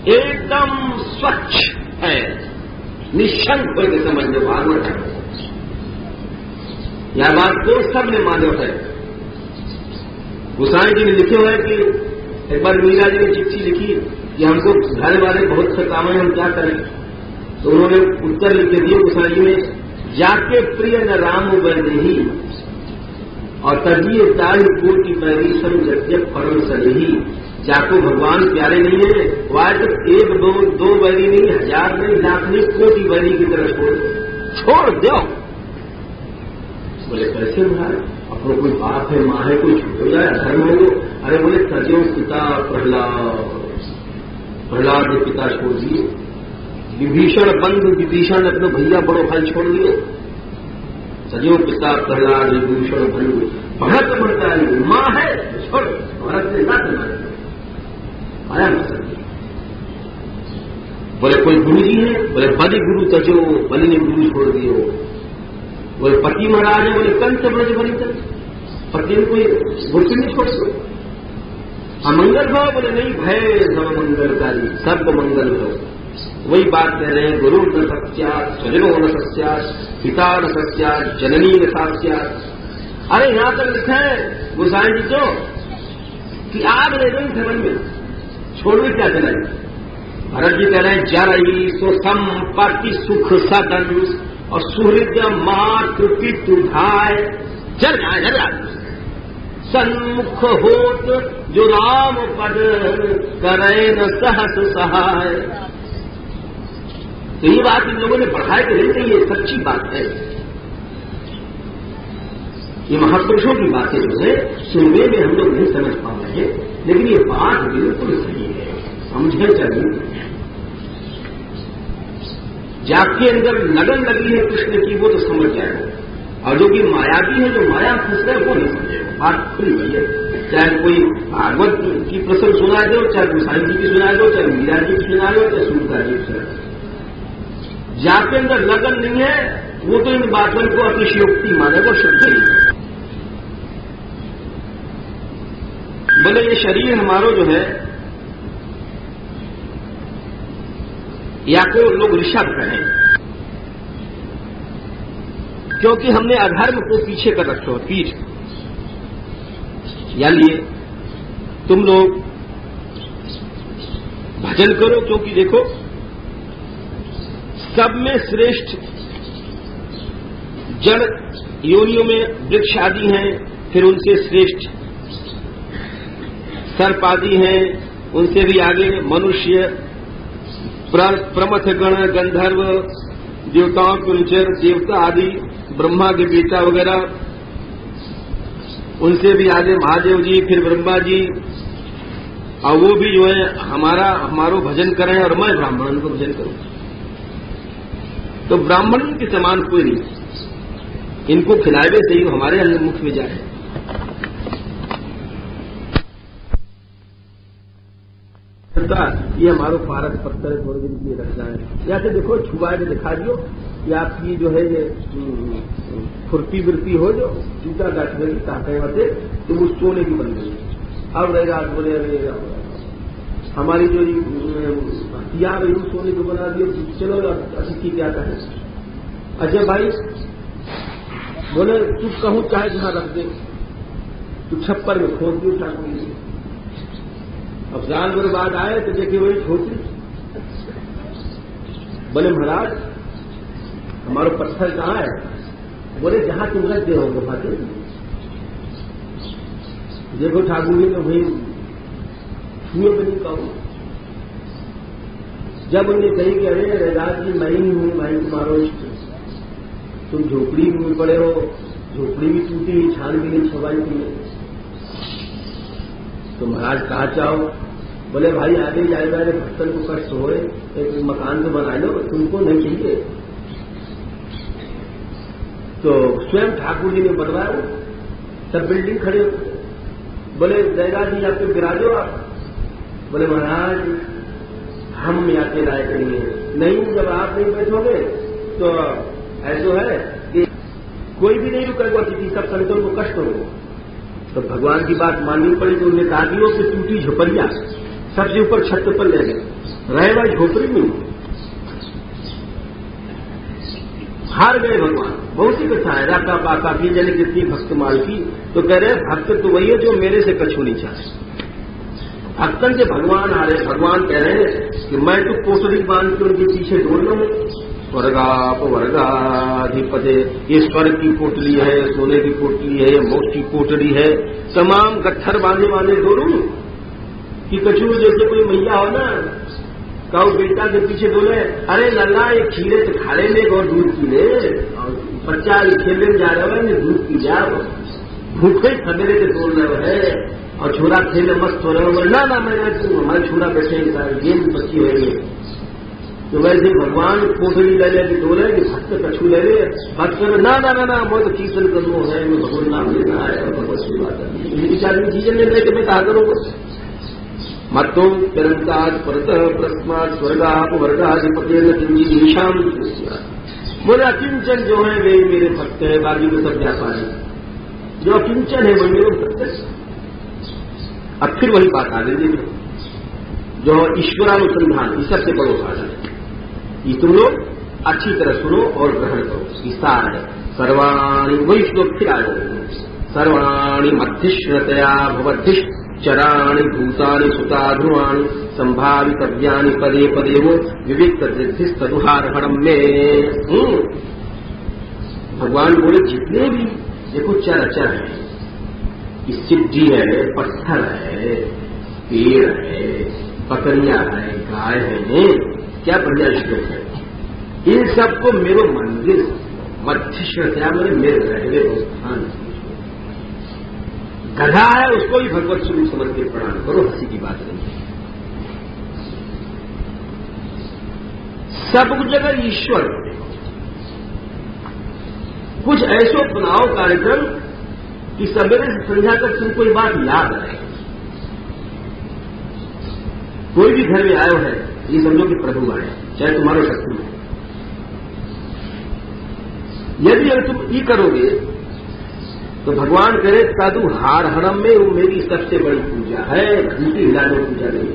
एकदम स्वच्छ है, निशंक होकर समझ लो, भागवत है। यह बात को सबने मानो है। गोसाई जी ने लिखे हुए कि एक बार मीरा जी ने चिट्ठी लिखी कि हमको घर वाले बहुत से काम है, हम क्या करें? तो उन्होंने उत्तर लिख दिए गोसाई जी ने, जाके प्रिय न राम वैदेही और तजिए ताल कोटि पैरी सब जब परम सही। जाको भगवान प्यारे नहीं है, वाय तो एक दो बैरी नहीं, हजार नहीं, लाख नहीं, कोटि बैरी की तरफ छोड़ दो। बोले कैसे महाराज, अपना कोई बाप है, माँ है, कोई छूट हो जाए धर्म हो। अरे बोले तजो पिता प्रहलाद ने पिता छोड़ दिए, विभीषण बंधु विभीषण अपने भैया बड़ो भाई छोड़ दिए। सजो पिता प्रहलाद विभीषण बंधु, भरत बनता है माँ है छोड़, भरत ने ना आया ना सर। बोले कोई गुरु जी है, बोले बलि गुरु तजो, बलि ने गुरु छोड़ दियो। बोले पति महाराज है, बोले कंस ब्रज बलि तक, पति ने कोई गुरु नहीं छोड़ दो। अमंगल भाव, बोले नहीं भय सब मंगलकारी, सब मंगल हो। वही बात कह रहे हैं, गुरु न सत्या, स्वजनो न सत्या, पिता न सत्या, जननी न सत्या। अरे यहां तक लिखा है गोसाई जी तो कि आग ले गई धर्म में, छोड़वे क्या चलाए? भरत जी कह रहे हैं जरई सो संपत्ति सुख सदन और सुहृद मातृ पितु धाय, जर जाए सन्मुख होत जो राम पद करे न सहस सहाय। तो ये बात इन लोगों ने बढ़ाए तो नहीं, ये सच्ची बात है। ये महापुरुषों की बातें जो है सुनने में हम लोग नहीं समझ पा रहे, लेकिन ये बात बिल्कुल सही है, समझे चाहिए। जाके अंदर लगन लगी है कृष्ण की, वो तो समझ जाएगा, और जो कि मायावी है, जो माया खुश है, वो नहीं समझेगा। बात खुली हुई है, चाहे कोई भागवत की प्रसंग सुना दो, चाहे गोसाई जी की सुना दो, चाहे मीरा जी की सुना दो, चाहे सूरदास जी की सुना दो। जाके अंदर लगन नहीं है, वो तो इन बातों को अतिशयोक्ति माने, वो शुद्ध नहीं है। बोले ये शरीर हमारो जो है, या को लोग ऋषभ कहें, क्योंकि हमने अधर्म को पीछे कर रखा है, पीठ यानी तुम लोग भजन करो, क्योंकि देखो सब में श्रेष्ठ जड़ योनियों में वृक्ष आदि हैं, फिर उनसे श्रेष्ठ सर्प आदि हैं, उनसे भी आगे मनुष्य, प्रमथ गण, गंधर्व, देवताओं के अनुचर, देवता आदि, ब्रह्मा के बेटा वगैरह, उनसे भी आगे महादेव जी, फिर ब्रह्मा जी, और वो भी जो है हमारो भजन करें और मैं ब्राह्मण को भजन करूं। तो ब्राह्मण के समान कोई नहीं, इनको खिलावे से ही हमारे अंदर मुख में जाए। ये हमारो पारस पत्थर थोड़े दिन के लिए रख जाए, या तो देखो छुआ के दिखा दियो कि आपकी जो है ये फुर्ती वृत्ति हो, जो जूता गाठने की ताकत होते तो वो सोने की बन गई। अब रह रात बोले अरे हमारी जो हथियार है सोने को बना दिए, चलो अतिथि क्या कहें। अच्छा भाई बोले तू कहूं चाहे जहां रख दे, तू छप्पर में खोद दियो ठाकुर। अब जान भर बाद आए तो देखे वही छोटी, बोले महाराज हमारा पत्थर कहाँ है? बोले जहां तुम रख दे होंगे भाते। देखो ठाकुर जी ने वही छुए भी नहीं कहूं। जब उन्हें कही कि अरे रैदास जी मैं ही हूं, मैं तुम्हारो इष्ट, तुम झोपड़ी में पड़े हो, झोपड़ी भी टूटी, छान भी नहीं छवाई तुमने, तो महाराज कहा चाहो? बोले भाई आगे जाए मेरे भक्तन को कष्ट हो, एक मकान तो बना लो, तुमको नहीं चाहिए। तो स्वयं ठाकुर जी ने बनवाया, सब बिल्डिंग खड़े होते। बोले जयरा जी आपके विराजो आप? बोले महाराज हम यहाँ के लायक नहीं, जब आप नहीं बैठोगे तो ऐसा है कि कोई भी नहीं रुकेगा, किसी सब संतों को कष्ट होगा। तो भगवान की बात माननी पड़ी, तो उन्होंने कहा कि वो टूटी झोपड़िया सबसे ऊपर छत पर ले गए, रहे भाई झोपड़ी में हार गए भगवान। बहुत ही कथा है, राका पाका की जने कितनी भक्त माल की, तो कह रहे भक्त तो वही है जो मेरे से कछु नहीं चाहे। भक्तन से भगवान आ रहे, भगवान कह रहे हैं कि मैं तो कोटड़ी बांध के उनके पीछे दौड़ रहा हूं। स्वर्गाप वर्गाधिपते, ये स्वर्ग की पोटली है, सोने की पोटली है, मोक्ष की पोटली है, तमाम गट्ठर बांधे बांधे दौड़ू कि कछू जैसे कोई मैया हो ना, कहो बेटा के पीछे बोले अरे लल्ला एक खीरे तो खा ले और दूध पी ले, बच्चा खेलने जा रहा है दूध पी जाओ, भूखे सवेरे से दौड़ रहे है और छोरा खेले मस्त हो रहे हो। ना मैं हमारे छोरा बैठे गेम बच्ची है। तो वैसे भगवान कोठरी ले ले दौड़े कि भक्त कछू ले ले, भक्त ना मैं तो कीर्तन करना है, मैं भगवान नाम लेना है और भगवत की बात है, चार चीजें ले के मैं कहा करूंगा। मतो तिरंताज परत प्रस्मात स्वर्गाप वर्गाधिपति ईशान। बोले अकिंचन जो है वे मेरे भक्त है, बाकी में सब व्यापारी, जो अकिंचन है वो मेरे भक्त है। अब फिर वही बात आ गई जो ईश्वरानुसंधान, ये सबसे बड़ो साधन है। ये तुम लोग अच्छी तरह सुनो और ग्रहण करो, विस्तार है। सर्वाणी, वही श्लोक फिर आ जाए, सर्वाणी मध्यश्रतया भवद्धिश चराणि भूतानि सुता ध्रुवाणि संभावितव्यानि पदे पदे वो विविक्त तदुहारहणम में। भगवान बोले जितने भी देखो चर अचर है, सिद्धि है, पत्थर है, पेड़ है, बकरियां है, गाय है, क्या बढ़िया श्लोक है। इन सबको मेरो मंदिर मध्य श्रद्धा मेरे रहने स्थान, गधा है उसको भी भगवत स्वरूप समझ के प्रणाम करो, हंसी की बात नहीं। सब जगह ईश्वर, कुछ ऐसो बनाओ कार्यक्रम कि सवेरे से संध्या तक तुमको ये बात याद रहे। कोई भी घर में आयो है ये समझो कि प्रभु आए, चाहे तुम्हारे शत्रु है। यदि अगर तुम ये करोगे तो भगवान करे साधु हार हरम में वो मेरी सबसे बड़ी पूजा है, घंटी हिलाने पूजा नहीं,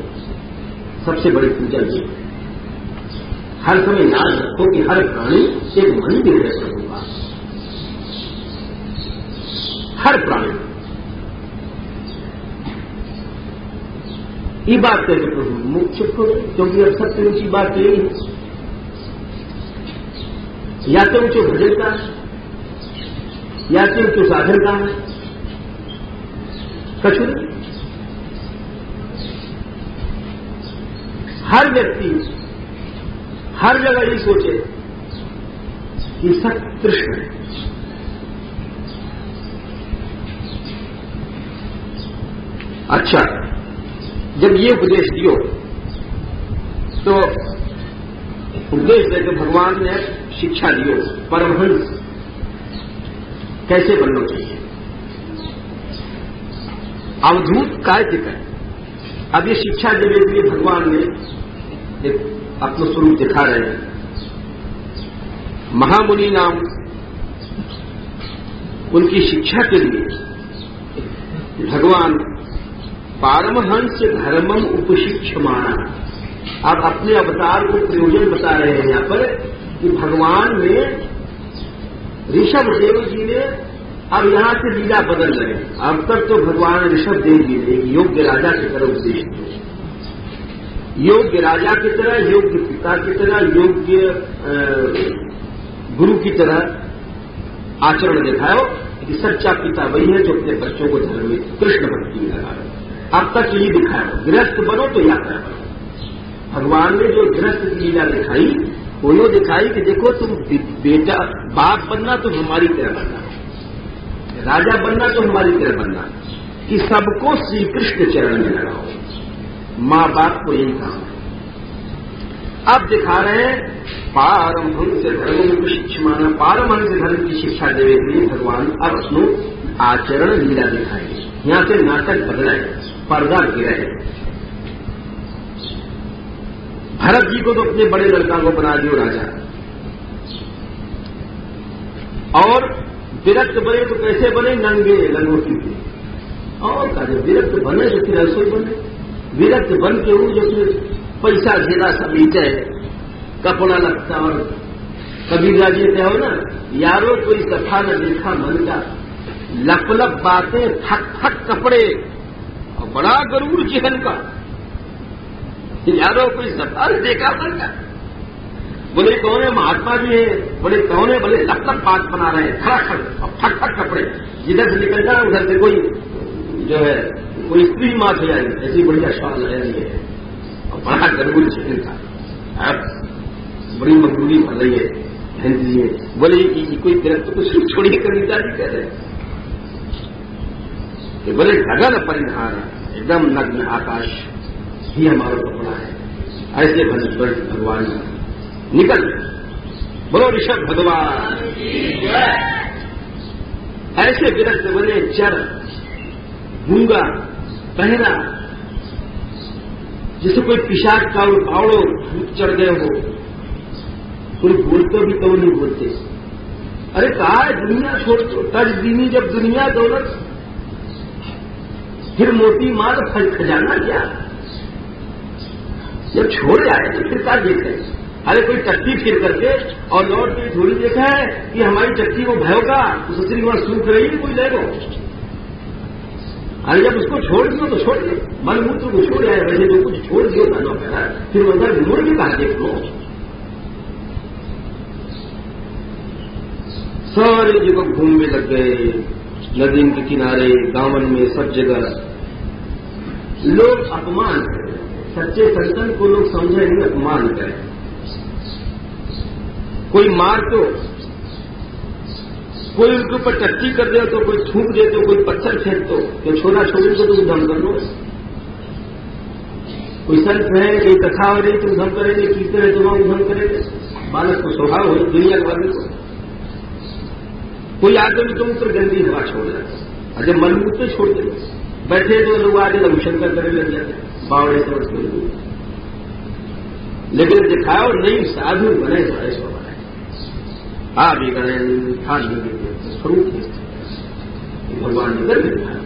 सबसे बड़ी पूजा ये। हर समय याद रखो कि हर प्राणी एक मंदिर है प्रभु का, हर प्राणी। ये बात कहते प्रभु मुख चुप हो गए, क्योंकि अब सबसे ऊंची बात यही है, या तो ऊंचो भजन का है, या तो ऊंचो साधन का है, कछु नहीं। हर व्यक्ति हर जगह ये सोचे कि सब कृष्ण है। अच्छा, जब ये उपदेश दियो तो उपदेश देकर भगवान ने शिक्षा दियो परमहंस कैसे बनना चाहिए, अवधूत काय दिखाए। अब ये शिक्षा देने के लिए भगवान ने एक अपना स्वरूप दिखा रहे हैं। महामुनि नाम उनकी शिक्षा के लिए भगवान पारमहंस धर्मम उपशिक्षमाना, अब अपने अवतार को प्रयोजन बता रहे हैं यहां पर कि भगवान ने ऋषभ देव जी ने अब यहां से लीला बदल रहे हैं। अब तक तो भगवान ऋषभ देव जी ने योग्य राजा की तरह उपदेश दिया, योग्य राजा की तरह, योग्य पिता की तरह, योग्य गुरु की तरह आचरण दिखाओ कि सच्चा पिता वही है जो अपने बच्चों को धर्म में कृष्ण भक्ति में लगा रहे। अब तक ये दिखाया, गृहस्थ बनो तो यात्रा बनो। भगवान ने जो गृहस्थ की लीला दिखाई वो दिखाई कि देखो तुम बेटा बाप बनना तो हमारी तरह बनना, राजा बनना तो हमारी तरह बनना, कि सबको श्री कृष्ण चरण में लगाओ। मां बाप को यही काम है। अब दिखा रहे हैं पारमहंस धर्म को शिक्षा माना, पारमहंस धर्म की शिक्षा देने के लिए भगवान अब अपनो आचरण लीला दिखाएंगे। यहां से नाटक बदलाए, पर्दा गिराए। भरत जी को तो अपने बड़े लड़का को बना दियो राजा, और विरक्त बने तो कैसे बने, नंगे लंगोटी के। और का जब विरक्त बने तो फिर रसोई बने, विरक्त बन के वो जो पैसा घेरा सब नीचे कपड़ा लगता। और कबीरा जी क्या हो ना, यारो कोई सफा न देखा मन का, लप लप बातें थक थक कपड़े और बड़ा गरूर चिहन का, यारो कोई सफा न देखा मन का। बोले कौन है, महात्मा जी है, बोले कौन है, बोले लप लप बात बना रहे हैं, खड़ा खड़ और फट फट कपड़े, जिधर से निकलता है उधर से कोई जो है कोई स्त्री मात हो जाएगी, ऐसी बढ़िया श्वास है और बड़ा गरूर चिहन का, बड़ी मजबूरी बन रही है बहन जी है। बोले कि कोई गिरफ्त तो कुछ छोड़िए, कविता जी कह रहे कि बोले गगन परिधान एकदम नग्न आकाश ही हमारा कपड़ा है, ऐसे भगवान निकल। बोलो ऋषभ भगवान, ऐसे विरक्त बने, चर गूंगा पहना, जिसे कोई पिशाच का पावड़ो चढ़ गए हो, कोई बोलते भी तो नहीं बोलते। अरे कहा है दुनिया छोड़ दो, तज दीनी जब दुनिया दौलत, फिर मोती माल फल खजाना क्या, जब छोड़ जाए तो फिर क्या देखे। अरे कोई चक्की फिर करके और लौट के थोड़ी देखा है कि हमारी चक्की को भयो का तो ससुरी वहां सूख रही है, कोई ले लो। अरे जब उसको छोड़ दियो तो छोड़ दे, मन मूत्र को छोड़ आए, वैसे जो कुछ छोड़ दियो था फिर उधर मुड़ भी कहा देख लो। सारे जगह घूमने लग गए, नदी के किनारे, गांवन में, सब जगह लोग अपमान करें। सच्चे संतन को लोग समझे नहीं, अपमान करें। कोई मार तो, कोई उनके ऊपर टट्टी कर दे तो, कोई थूक दे तो, कोई पत्थर फेंक तो छोड़ा छोड़ी को तुम धम कर लो। कोई संत है, कोई कथा हो रही तुम धम करेंगे, कीर्तन है तुम धम करेंगे, बालक को स्वभाव हो दुनिया के बारे को। कोई आदमी तुम ऊपर गंदी हवा छोड़ जाए, और जब मन मुझसे छोड़ दे बैठे तो लोग आगे लघुशंकर करने लग जाते, बावड़े से। लेकिन दिखाओ नहीं, साधु बने तो ऐसा बनाए, आ भी गए खा भी गए स्वरूप भगवान ने कर दिखाया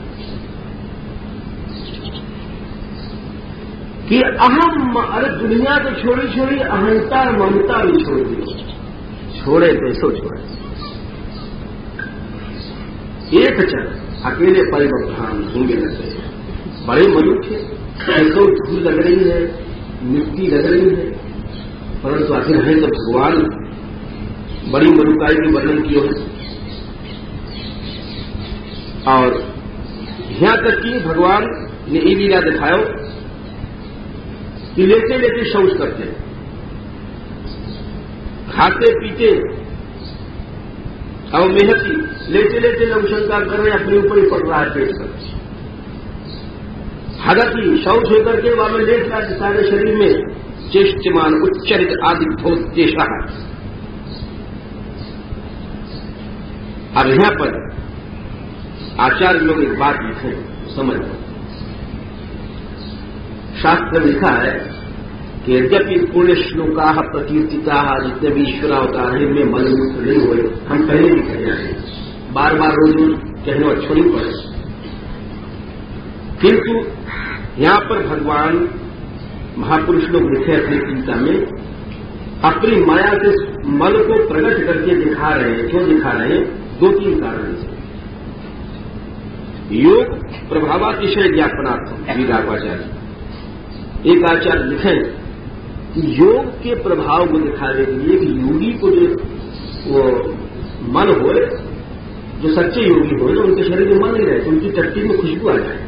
कि अहम। अरे दुनिया तो छोड़ी छोड़ी अहंता ममता भी छोड़ दी, छोड़े तो सो छोड़े। एक चरण अकेले परिवर्तन होंगे लगते हैं। बड़े मनुष्य ऐसो धूल लग रही है, मिट्टी लग रही है, परंतु आखिर है तो भगवान बड़ी मरुकाई के वर्णन किए हैं। और यहां तक कि भगवान ने ये लीला दिखाओ कि लेते लेते शौच करते, खाते पीते और मेहनती, लेते लेते नवशंका कर रहे अपने ऊपर ही पड़ रहा है पेट पर। हालांकि शौच होकर के वहां में लेट रहा है, सारे शरीर में चेष्टमान उच्चरित आदि बहुत चेषा है। अब यहां पर आचार्य लोग एक बात लिखे, समझ लो। शास्त्र में लिखा है कि यद्यपि पुण्य श्लोका प्रकीर्तिता, जितने भी ईश्वर अवतार है इनमें मलमूत्र नहीं हुए, हम पहले भी कह रहे हैं, बार बार रोज कहने अच्छो नहीं पड़े। किंतु यहां पर भगवान महापुरुष लोग लिखे अपनी गीता में अपनी माया से मल को प्रकट करके दिखा रहे हैं। क्यों दिखा रहे हैं? 2-3 कारण से। योग प्रभावातिशय ज्ञापनार्थ वीराचार्य, एक आचार्य लिखे कि योग के प्रभाव को दिखाने के लिए कि योगी को जो वो मन हो, जो सच्चे योगी हो, उनके शरीर में मन नहीं रहे, उनकी टट्टी में खुशबू आ जाए।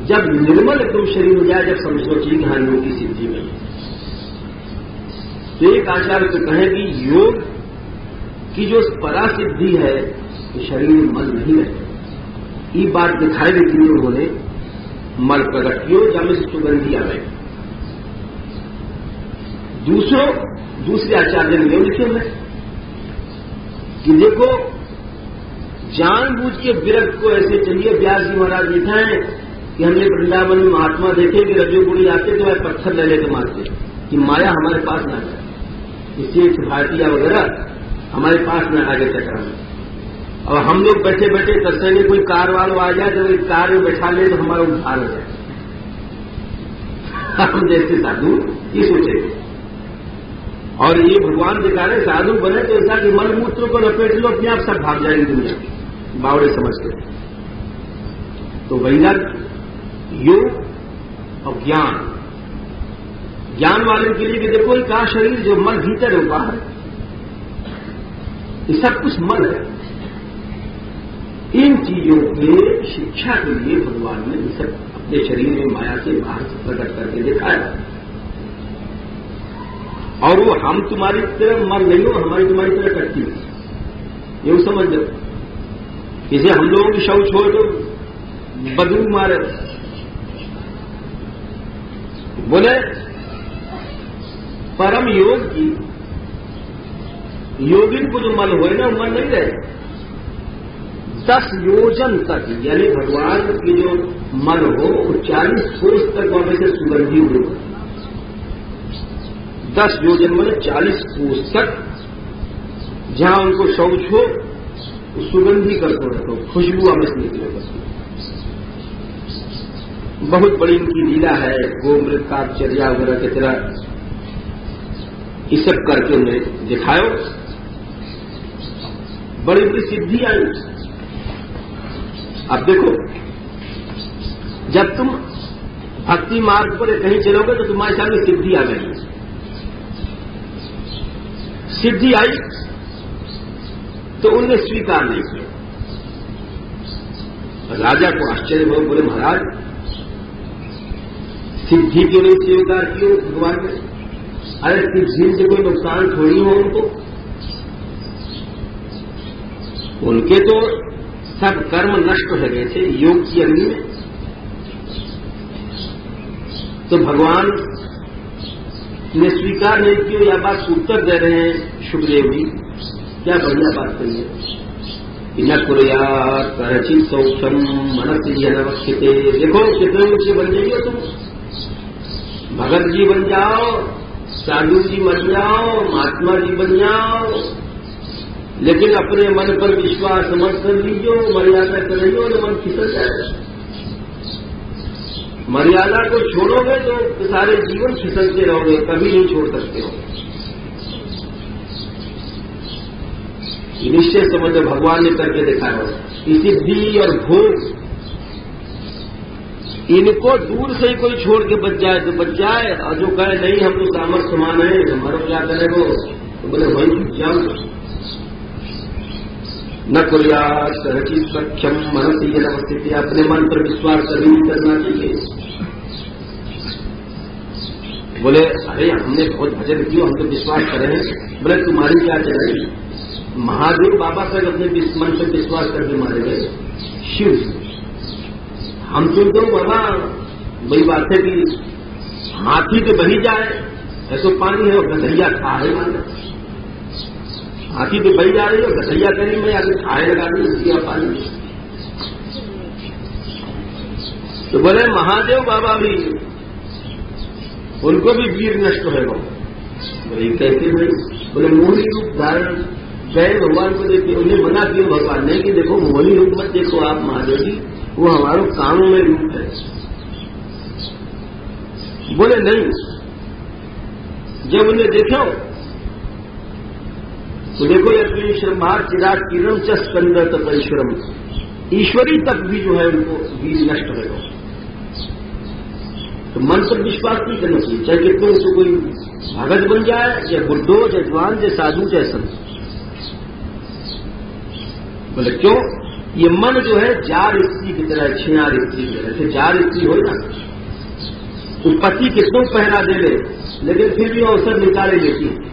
जब निर्मल एकदम शरीर हो जाए, जब समझो चाहिए कि हाँ योग की सिद्धि में है। तो एक आचार्य तो कहे कि योग की जो परासिद्धि है तो शरीर में मल नहीं रहे। ये बात दिखाई देती है उन्होंने मल प्रकट कियो जब से सुगंधी आ गए। दूसरे आचार्य ने यह लिखे हैं कि देखो जानबूझ के विरक्त को ऐसे चलिए। व्यास जी महाराज लिखा है कि हमने वृंदावन में महात्मा देखे कि रजोगुणी आते तो वह पत्थर ले लेकर मारते कि माया हमारे पास ना जाए, इसलिए भारतीय वगैरह हमारे पास न आगे चक्र में। और हम लोग बैठे बैठे तस्वीर में कोई कार वालों आ जाए, जब इस कार में बैठा ले तो हमारा उद्धार हो जाए। हम जैसे साधु ये सोचेंगे। और ये भगवान दिखा रहे साधु बने तो ऐसा कि मल मूत्र को लपेट लो, अपने आप सब भाग जाएंगे दुनिया बावड़े समझते। तो वैराग्य, योग और ज्ञान वाले के लिए भी देखो का शरीर जो मन भीतर है बाहर, ये सब कुछ मन है। इन चीजों के शिक्षा के लिए भगवान ने ये सब अपने शरीर में माया से बाहर प्रकट करके दिखाया। और वो हम तुम्हारी तरह मन नहीं हो, हमारी तुम्हारी तरह करती है, ये समझ लो। इसे हम लोगों की शौच हो तो बदबू मारे, बोले परम योग की योगिन को जो मन होए ना, मन नहीं रहे 10 योजन तक, यानी भगवान की जो मन हो 40 कोस तक वहां से सुगंधी हो। 10 योजन मैंने 40 कोस तक जहां उनको शौच हो सुगंधी करते रहते हो, खुशबू हमें से निकले। बहुत बड़ी इनकी लीला है, गोमृत काचर्या वगैरह की तरह ये सब करके उन्हें दिखाओ, बड़ी बड़ी सिद्धि आई। अब देखो जब तुम भक्ति मार्ग पर कहीं चलोगे तो तुम्हारे सामने सिद्धि आ गई। सिद्धि आई तो उनने स्वीकार नहीं किया। राजा को आश्चर्य हो, बोले महाराज सिद्धि क्यों नहीं स्वीकार किए भगवान ने? अरे सिद्धि से कोई नुकसान थोड़ी हो उनको, उनके तो सब कर्म नष्ट हो गए थे योग की अग्नि में। तो भगवान ने स्वीकार नहीं किया। यह बात उत्तर दे रहे हैं सुखदेव जी, क्या बढ़िया बात कही है। न कुर्यात् करचित् सौख्यम मनसि अनवस्थिते। देखो कितने ऊंचे बन जाइए तुम, भगत जी बन जाओ, साधु जी बन जाओ, महात्मा जी बन जाओ, लेकिन अपने मन पर विश्वास मत कर लीजिए, मर्यादा करिए और मन फिसल जाएगा। मर्यादा को छोड़ोगे तो सारे जीवन फिसलते रहोगे, कभी नहीं छोड़ सकते हो। निश्चय समझो भगवान ने करके दिखाया हो। सिद्धि और भोग, इनको दूर से ही कोई छोड़ के बच जाए तो बच जाए, और जो कहे नहीं हम तो सामर्थ्यमान है हमारा क्या करे वो, तो बोले वही छूट जाओ। न कुरिया सहचित सक्षम मनसी स्थिति, अपने मन पर विश्वास कभी नहीं करना चाहिए। बोले अरे हमने बहुत भजन किया, हम तो विश्वास करें। बोले तुम्हारी क्या चलेगी, महादेव बाबा पर अपने मन पर विश्वास करके मारे गए शिव। हम तो बाबा वही बात है कि हाथी तो बही जाए ऐसो पानी है और गधैया खा है, मानो हाथी तो बही जा रही है, गधैया करी में आगे खाए लगा दी पानी। तो बोले महादेव बाबा भी, उनको भी वीर नष्ट है वो। बोले कैसे भाई, बोले मोहनी रूप धारण गए भगवान को देखे, उन्हें मना किया भगवान ने कि देखो मोहनी रूप मत देखो आप महादेव जी, वो हमारे कानों में रूप है। बोले नहीं, जब उन्हें देखो तो देखो यज्ञ श्रमभार चिराग किरण च स्कंद परिश्रम, ईश्वरी तक भी जो है उनको वीर नष्ट है। तो मन पर विश्वास नहीं करना चाहिए, चाहे कितने उसको कोई भगत बन जाए, चाहे बुद्धो, चाहे जवान, चाहे साधु, चाहे संत। बोले क्यों, ये मन जो है जार स्त्री की तरह, छिनार स्त्री की तरह। जैसे जार स्त्री हो ना, तो पति कितनों पहरा दे ले, लेकिन फिर भी अवसर निकाले लेती है।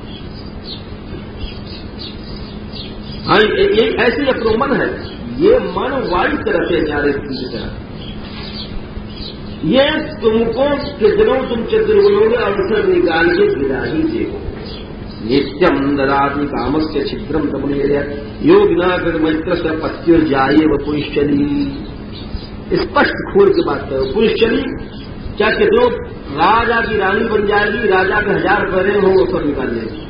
हाँ, ये ऐसे अपना मन है, ये मन वायु तरह से जार स्त्री की तरह। ये तुमको कितनों तुम चतुर्गुणों अवसर निकाल के गिरा ही देखो। नित्यम दरादि कामस्य छिद्रम तपनीय योगिना मैत्र से पत्युर जाये व पुरुषचली। स्पष्ट खोल के बात करो, पुरुषचली क्या कितनों राजा की रानी बन जाएगी, राजा के 1000 पैरे हो वो सब निकाल लेगी।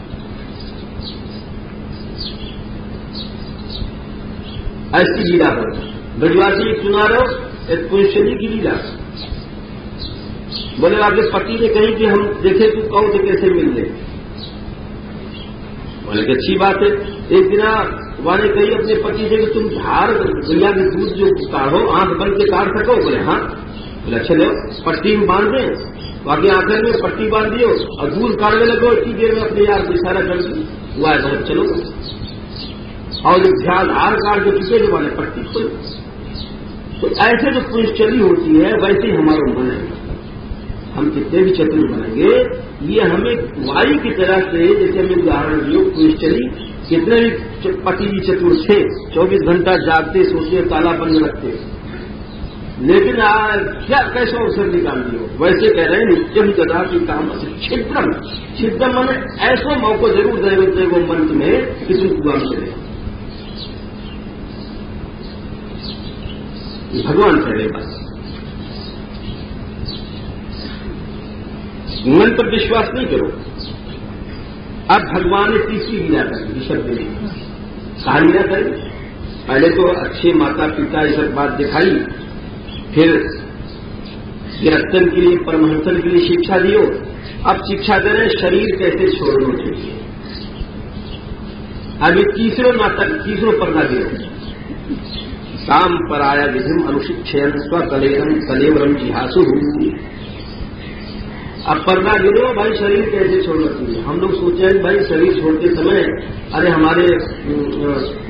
ऐसी लीला हो, ब्रजवासी सुना रहो, एक पुरुषचली की लीला। बोले आपके पति ने कही कि हम देखे तू कहो तो कैसे मिल ले। बोले कि अच्छी बात है। एक दिन वहां ने कही अपने पति से कि तुम धार गैया के दूध जो काढ़ो, आंख बंद के काढ़ सको। बोले हाँ। बोले अच्छा लो, पट्टी में बांध दें, बाकी आंखें में पट्टी बांध दियो और दूध काढ़ने लगो, इतनी देर में अपने यार इशारा कर दी, हुआ है बहुत चलो। और जो ध्यान हार काट के चुके जो वाले पट्टी खोलो। तो ऐसे जो पुरुषचली होती है वैसे ही हमारा मन है। हम कितने भी चतुर बनेंगे, ये हमें वायु की तरह से, जैसे हमें उदाहरण दियो पुरुषचली, कितने भी पति भी चतुर थे, 24 घंटा जागते सोते ताला बंद रखते, लेकिन क्या कैसा अवसर निकाल दियो। वैसे कह रहे हैं नित्यम गदा की काम छिद्रम, छिद्रम मन ऐसा मौका जरूर देगा मन में कि तुम गुलाम चले। भगवान कह रहे बात, मन पर विश्वास नहीं करो। अब भगवान ने तीसरी लीला करी, शब्द ने कहा लीला करी। पहले तो अच्छे माता पिता ये सब बात दिखाई, फिर गिरफ्तन के लिए, परमहंसन के लिए शिक्षा दियो। अब शिक्षा दे रहे शरीर कैसे छोड़ना चाहिए। अभी तीसरो पर्दा दियो, काम पराया विधिम अनुशिक्षयन स्वकलेरम कलेवरम जिहासु। अब पर्दा गिरो भाई, शरीर कैसे छोड़ना चाहिए। हम लोग सोचे हैं भाई शरीर छोड़ते समय अरे हमारे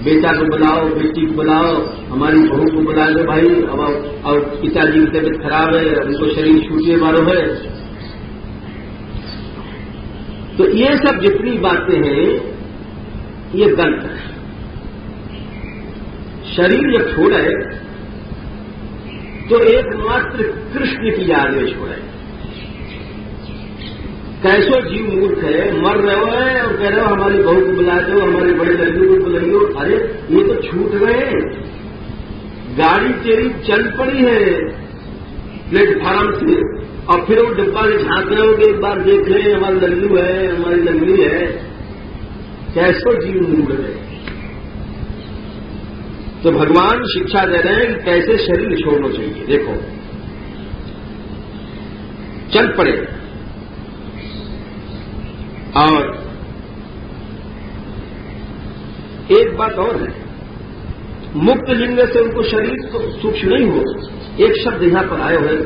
बेटा को बुलाओ, बेटी को बुलाओ, हमारी बहू को बुला दो भाई, और पिताजी की तबीयत खराब है, उनको शरीर छूटने वालों है। तो ये सब जितनी बातें हैं ये गलत है। शरीर जब छोड़े तो एकमात्र कृष्ण की याद में छोड़े। कैसो जीव मूर्ख है, मर रहे हो है और कह रहे हो हमारी बहू को बुला दो, हमारे बड़े लड़कियों को बुलाइयो। अरे ये तो छूट गए, गाड़ी तेरी चल पड़ी है प्लेटफार्म से, और फिर वो डिब्बा से झांक रहे हो कि एक बार देख लें हमारी लल्लू है, हमारी लल्लू है। कैसो जीव मूर्ख है। तो भगवान शिक्षा दे रहे हैं कि कैसे शरीर छोड़ना चाहिए। देखो चल पड़े, और एक बात और है, मुक्त लिंग से उनको शरीर तो सूक्ष्म नहीं हो। एक शब्द यहां पर आए हुए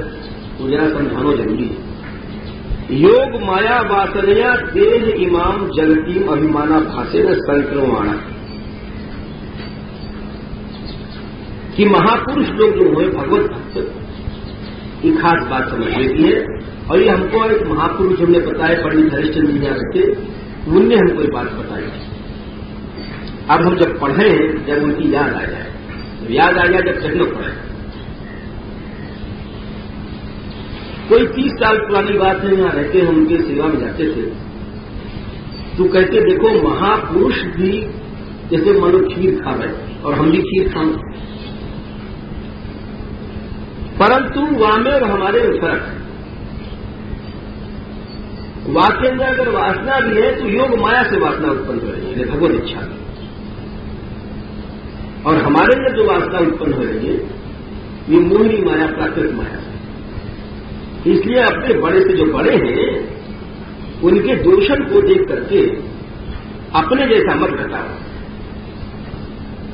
वो जरा समझाना जरूरी है। योग माया वासनया देह इमाम जगतीम अभिमाना भाषे न संक्रमण, कि महापुरुष लोग जो हुए भगवत भक्त की खास बात समझ लेती है। और ये हमको एक महापुरुष हमने बताया, पंडित हरिश्चंद्र जी थे, उनने हमको ये बात बताई। अब हम जब पढ़े जब उनकी याद आ जाए, याद आ गया जब तक न पढ़े। कोई 30 साल पुरानी बात है, यहां रहते हम उनके सेवा में जाते थे, तो कहते देखो महापुरुष भी जैसे मानो खीर खा रहे और हम भी खीर खाएं, परंतु वहां में और हमारे में फर्क है। वाक्य अंदर अगर वासना भी है तो योग माया से वासना उत्पन्न हो रही है, भगवत इच्छा की। और हमारे अंदर जो वासना उत्पन्न हो रही है ये मोहिनी माया, प्राकृतिक माया। इसलिए अपने बड़े से जो बड़े हैं उनके दोषण को देख करके अपने जैसा मत घटाओ।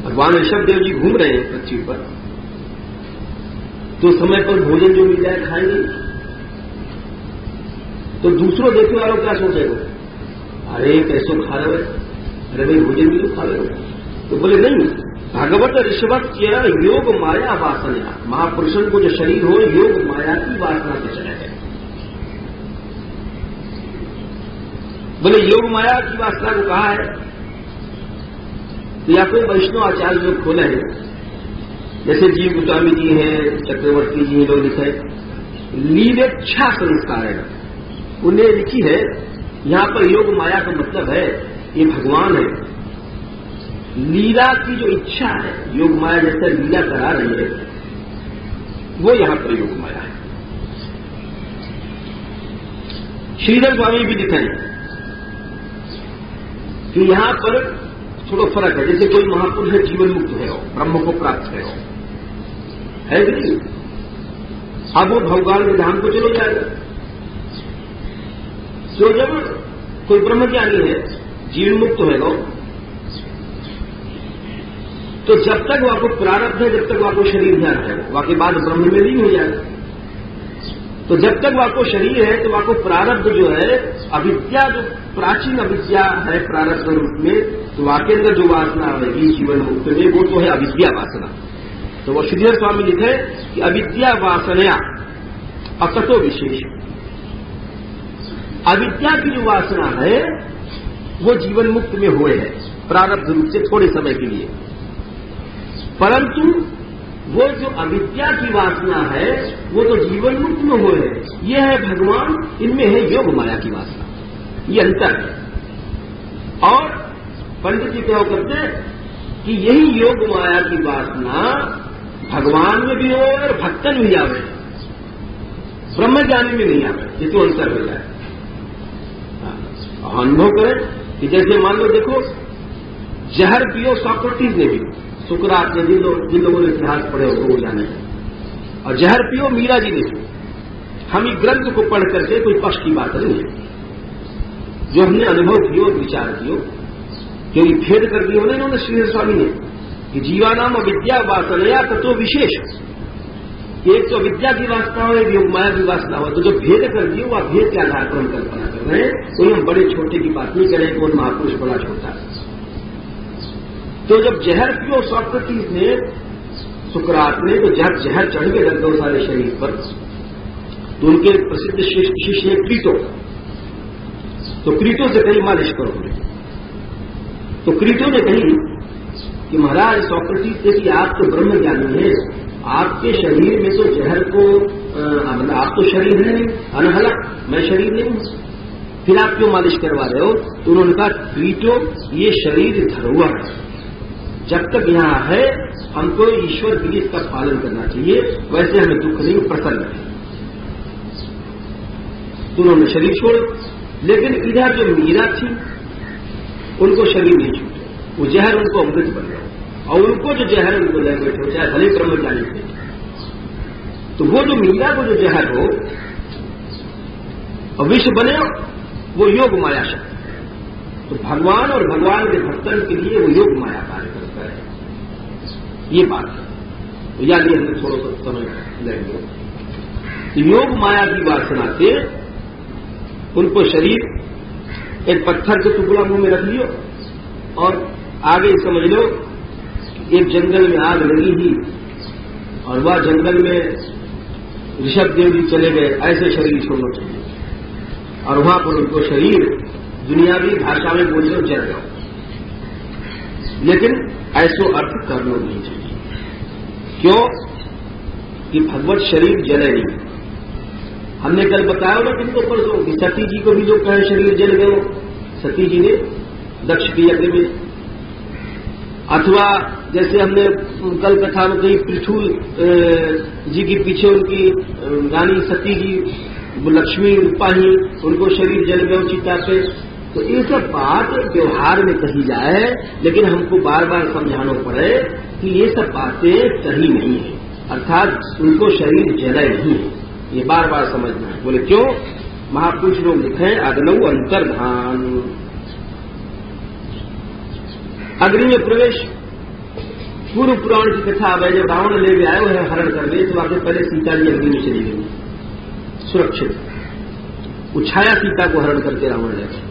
भगवान ऋषभदेव जी घूम रहे हैं पृथ्वी पर, तो समय पर भोजन जो मिल जाए खाएंगे, तो दूसरों देखने वालों क्या सोचेगा, अरे कैसो खा रहे, अरे भाई भोजन भी तो खा रहे हो। तो बोले नहीं, भागवत ऋषभत्य योग माया वासना, महापुरुषों को जो शरीर हो योग माया की वासना से चला गया। बोले योग माया की वासना को कहा है, या कोई वैष्णव आचार्य जो खोले हैं, जैसे जीव गोस्वामी जी हैं, चक्रवर्ती जी लोग लिखे लीलेच्छा संस्कार है, उन्हें लिखी है। यहां पर योग माया का मतलब है ये भगवान है, लीला की जो इच्छा है, योग माया जैसे लीला करा रही है वो यहां पर योग माया है। श्रीधर स्वामी भी लिखे कि यहां पर थोड़ा फर्क है। जैसे कोई महापुरुष है जीवन मुक्त है, ब्रह्म को प्राप्त है कि नहीं, अब वो भगवान के धाम को चलो जाएगा। तो जब कोई ब्रह्मज्ञानी है जीवन मुक्त होगा, तो जब तक वहां को प्रारब्ध है, जब तक वहां को शरीर ध्यान है, वहां के बाद ब्रह्म में लीन हो जाएगा। तो जब तक वहां को शरीर है तो वहां को प्रारब्ध जो है, अविद्या जो प्राचीन अविद्या है प्रारब्ध रूप में, तो वहां के अंदर जो वासना रहेगी जीवन मुक्त में वो तो है अविद्या वासना। तो वो श्रीधर स्वामी लिखे कि अविद्या वासना अकतो विशेष, अविद्या की जो वासना है वो जीवन मुक्त में हुए है प्रारब्ध रूप से थोड़े समय के लिए, परंतु वो जो अविद्या की वासना है वो तो जीवन मुक्त में हुए है। ये है भगवान, इनमें है योग माया की वासना, ये अंतर है। और पंडित जी क्या करते कि यही योग माया की वासना भगवान में भी हो और भक्तन भी आवे, ब्रह्मज्ञानी में नहीं आवे, ये तो अंतर हो जाए। अनुभव करें कि जैसे मान लो देखो जहर पियो सॉक्रेटिस ने भी, सुकरात ने, जिन लोगों ने इतिहास पढ़े होगा वो जाने, और जहर पियो मीरा जी ने भी। हम इस ग्रंथ को पढ़ करके कोई पक्ष की बात नहीं है, जो हमने अनुभव किया और विचार किया, क्योंकि भेद कर दिया उन्होंने, इन्होंने श्रीधर स्वामी ने कि जीवानाम अविद्या वासनया तत्व विशेष, एक तो विद्या की वासना हो, एक योग माया की वासना हो। तो जो भेद कर दिए वह भेद के आधार पर हम कल्पना कर रहे हैं, कोई हम बड़े छोटे की बात नहीं करें, कौन महापुरुष बड़ा छोटा। तो जब जहर पियो सॉक्रेटिस ने, सुकरात ने, तो जब जहर चढ़ के लग गए सारे शरीर पर, तो उनके प्रसिद्ध शिष्य क्रीटो, तो क्रीटो से कहीं मालिश करो। तो क्रीटो ने कही कि महाराज सॉक्रेटिस से कि आप तो ब्रह्मज्ञानी हैं, आपके शरीर में तो जहर को, आप तो शरीर है नहीं, अनहला, मैं शरीर नहीं हूं, फिर आप क्यों मालिश करवा रहे हो। तो उन्होंने कहा क्रीटो ये शरीर धरोहर है, जब तक यहां है हमको ईश्वर की इसका पालन करना चाहिए, वैसे हमें दुख नहीं, प्रसन्न है। तो उन्होंने शरीर छोड़, लेकिन इधर जो मीरा थी उनको शरीर नहीं छूटे, वो जहर उनको अमृत बन गया, और उनको जो जहर उनको ले बैठे, चाहे भले ब्रह्मज्ञानी थे, तो वो जो मीरा को जो जहर हो और विष बने, वो योग माया शक्ति। तो भगवान और भगवान के भक्तन के लिए वो योग माया कार्य करता है। ये बात है। तो यानी हमने थोड़ा सा समय लेंगे। योग माया की वासना से उनको शरीर एक पत्थर के टुकड़ा मुंह में रख लियो और आगे समझ लो एक जंगल में आग लगी थी और वह जंगल में ऋषभ देव जी चले गए, ऐसे शरीर छोड़ना चाहिए। और वहां पर उनको शरीर दुनियावी भाषा में बोल लो जल जाओ, लेकिन ऐसो अर्थ करना नहीं चाहिए। क्यों कि भगवत शरीर जले नहीं। हमने कल बताया ना किनको परसों कि सती जी को भी लोग कहे शरीर जल गए, सती जी ने दक्ष के यज्ञ में, अथवा जैसे हमने कल कथा में कही पृथु जी के पीछे उनकी रानी सती जी लक्ष्मी रूपा ही उनको शरीर जल गए चिता पे। तो ये सब बात व्यवहार में कही जाए, लेकिन हमको बार बार समझाना पड़े कि ये सब बातें सही नहीं है, अर्थात उनको शरीर जले नहीं है, ये बार बार समझना है। बोले क्यों? महापुरुष लोग लिखे अग्नौ अंतर्धान, अग्नि में प्रवेश। पूर्व पुराण की कथा है, जब रावण ले गए आए हुए हरण करने, तो आगे पहले सीता जी अग्नि में चली गई सुरक्षित, उछाया सीता को हरण करके रावण ले गए।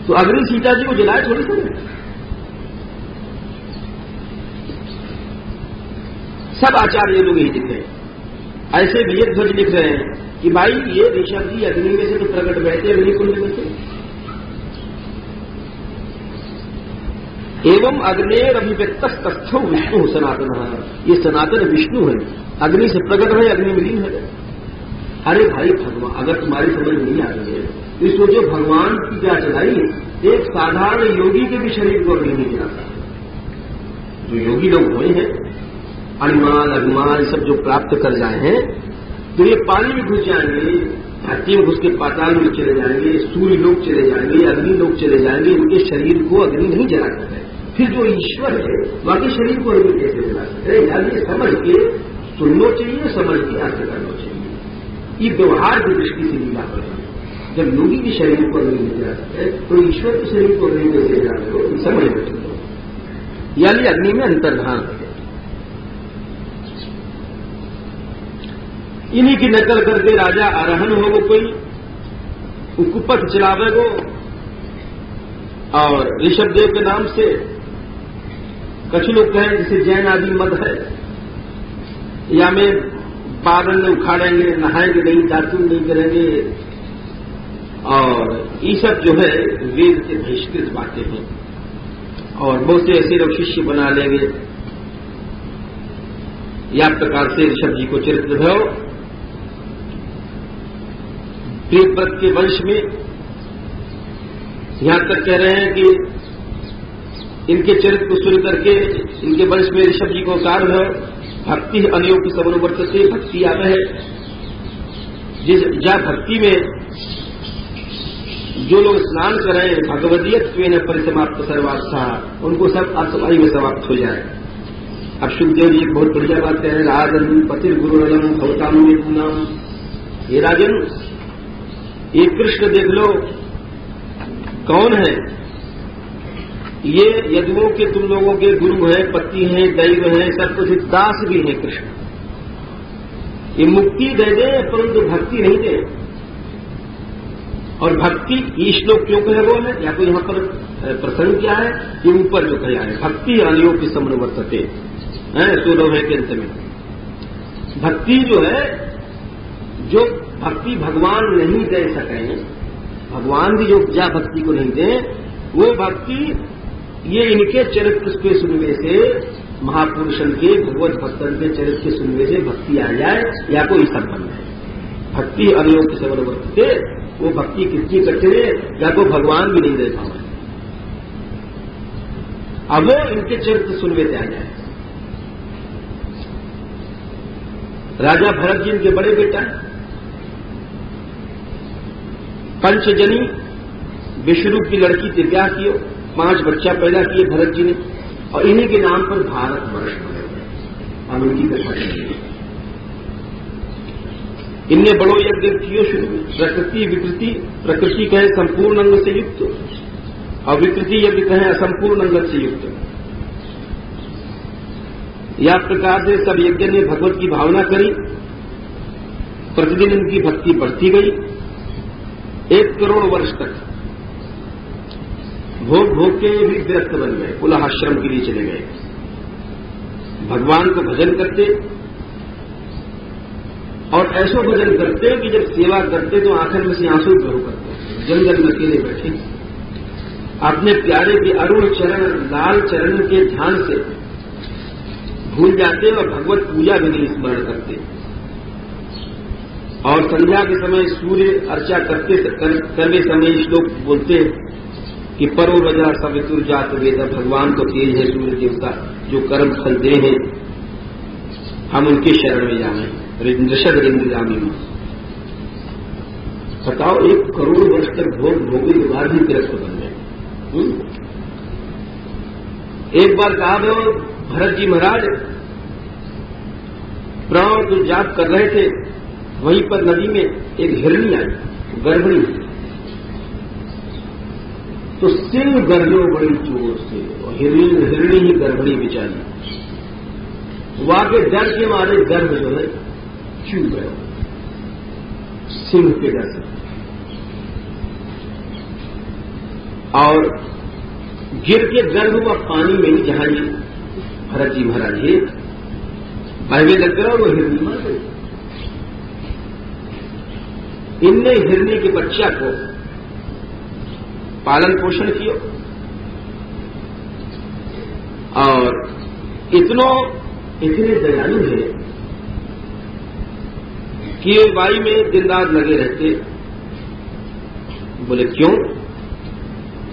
तो अग्नि सीता जी को जलाए थोड़ी सी, सब आचार्य लोग यही लिख रहे हैं। ऐसे विजय ध्वज लिख रहे हैं कि भाई ये ऋषभ जी अग्नि में से तो प्रकट बैठे अग्नि कुंड में से, एवं अग्नेर अभिव्यक्त तस्थौ विष्णु सनातन, ये सनातन विष्णु है, अग्नि से प्रकट है, अग्नि में लीन है। अरे भाई भगवान, अगर तुम्हारी समझ नहीं आ रही है तो सोचो भगवान की क्या चलाई, एक साधारण योगी के भी शरीर को अग्नि नहीं जलाता। जो योगी लोग हुए हैं, अणिमाल अभिमान सब जो प्राप्त कर जाए हैं, तो ये पानी में घुस जाएंगे, धरती में घुस के पाताल में चले जाएंगे, सूर्य लोग चले जाएंगे, अग्नि लोग चले जाएंगे, उनके शरीर को अग्नि नहीं जला सकते। फिर जो ईश्वर है बाकी शरीर को अग्नि कैसे जला सकते हैं? यानी समझ के सुनना चाहिए, समझ के अर्थ करना चाहिए। ये व्यवहार की दृष्टि से लीला है। जब योगी के शरीर को अग्नि नहीं जला सकते तो ईश्वर के शरीर को अग्नि कैसे जला सकते? समझ बैठे। यानी अग्नि में अंतर्धान है। इन्हीं की नकल करके राजा आरोहण हो वो कोई कुपथ चलावे गो, और ऋषभ देव के नाम से कुछ लोग कहें जिसे जैन आदि मत है, या में बादल में उखाड़ेंगे, नहाएंगे नहीं, दातुन नहीं करेंगे, और ये सब जो है वेद के बहिष्कृत बातें हैं। और बहुत से ऐसे लोग शिष्य बना लेंगे। या प्रकार से ऋषभ जी को चरित्र भव प्रियव्रत के वंश में, यहां तक कह रहे हैं कि इनके चरित्र को सुन करके इनके वंश में ऋषभ जी को कार्य है भक्ति अनयोग की समनुवर्त से भक्ति आवे है। जिस जा भक्ति में जो लोग स्नान करें भगवदीयत्वेन परिसमाप्त सर्वास्था, उनको सब असवाई में समाप्त हो जाए। अब सुखदेव जी एक बहुत बढ़िया बात कह रहे हैं, राजन पतिर गुरुरलम भवताम नाम। ये राजन, ये कृष्ण देख लो कौन है, ये यदुओं के तुम लोगों के गुरु हैं, पति हैं, दैव हैं, सब कुछ दास भी हैं कृष्ण। ये मुक्ति दे दे परंतु भक्ति नहीं दे। और भक्ति ये श्लोक क्यों कहे वो है, या तो यहां पर प्रसंग क्या है, ये ऊपर जो कहा है भक्ति अनयोग की समनुवर्तते, 16वें के अंत में भक्ति जो है, जो भक्ति भगवान नहीं दे सके, भगवान भी जो जा भक्ति को नहीं दे, वो भक्ति ये इनके चरित्र के सुनने से, महापुरुषन के भगवत भक्तन के चरित्र के सुनने से भक्ति आ जाए, या कोई संबंध है। भक्ति अनयोग से वर्तते, वो भक्ति किसकी करते हैं, या तो भगवान भी नहीं दे पाए, अब वो इनके चरित्र सुनने से आ जाए। राजा भरत जी इनके बड़े बेटा, पंचजनी विष्णु की लड़की से ब्याह किए, 5 बच्चा पैदा किए भरत जी ने, और इन्हीं के नाम पर भारत वर्ष बने हुए। हम इनकी कथा करेंगे। इनने बड़ो यज्ञ कियो शुरू, प्रकृति विकृति, प्रकृति कहे संपूर्ण अंग से युक्त, और विकृति यज्ञ कहे असंपूर्ण अंग से युक्त। या प्रकार से सब यज्ञ ने भगवत की भावना करी, प्रतिदिन इनकी भक्ति बढ़ती गई। 1 करोड़ वर्ष तक भोग भोग के भी विरक्त बन गए, पुनः आश्रम के लिए चले गए। भगवान को भजन करते और ऐसो भजन करते कि जब सेवा करते तो आंखों में से आंसू बहो करते। जंगल में अकेले बैठे अपने प्यारे के अरुण चरण, लाल चरण के ध्यान से भूल जाते और भगवत पूजा भी नहीं स्मरण करते। और संध्या के समय सूर्य अर्चा करते समय श्लोक बोलते कि परो रजा सवितुर जात वेद, भगवान तो तेज है सूर्य देवता जो कर्म फल दे हैं, हम उनके शरण में जाए। ऋषभ इंद्रजामी में बताओ 1 करोड़ वर्ष तक भोग भोगे के बाद भी गिरफ्त बन गए। एक बार कहा भरत जी महाराज प्राण जो जाप कर रहे थे, वहीं पर नदी में एक हिरणी आई, गर्भिणी, तो सिंह गर्जो बड़ी जोर से, और हिरणी ही गर्भिणी बेचारी, वहां के डर के मारे गर्भ जो है चूक गए सिंह के डर से, और गिर के गर्भ हुआ पानी में ही, जहां ये भरत जी महाराज ये बहवे लग गया और वो हिरणी मर गई। इनने हिरणी के बच्चा को पालन पोषण किया और इतने दयालु है कि ये बाई में दिन रात लगे रहते। बोले क्यों?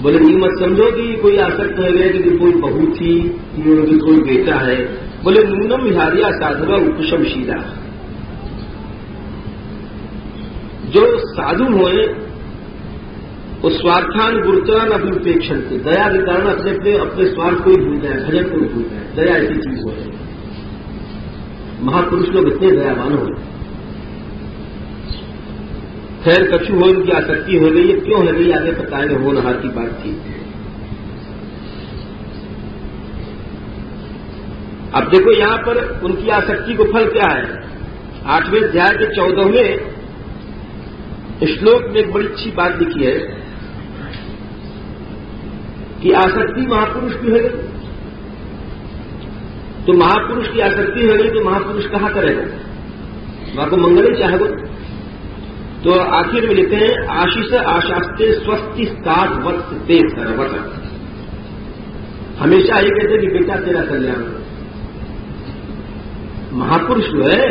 बोले ये मत समझो कि कोई आसक्त हो गया कि कोई बहू थी, कोई बेटा है। बोले नूनम विहारिया साधुवा उपशमशीला, जो साधु होए वो स्वार्थान गुरुतरान अभिपेक्षण थे, दया के कारण अपने स्वार्थ को ही भूल जाए, भजन को भूल जाए। दया ऐसी चीज हो है। महापुरुष लोग इतने दयावान हो। खैर कछु हो, इनकी आसक्ति हो गई है, क्यों हो गई आगे बताएंगे, होनहार की बात थी। अब देखो यहां पर उनकी आसक्ति को फल क्या है। 8वें अध्याय के 14वें श्लोक में एक बड़ी अच्छी बात लिखी है कि आसक्ति महापुरुष की है, तो महापुरुष की आसक्ति है तो महापुरुष कहा करेगा, वहां को मंगल ही चाहेगा। तो आखिर में लिखते हैं आशीष आशास्ते स्वस्ति सात वत्स ते सर्वत, हमेशा ये कहते कि बेटा तेरा कल्याण। महापुरुष जो है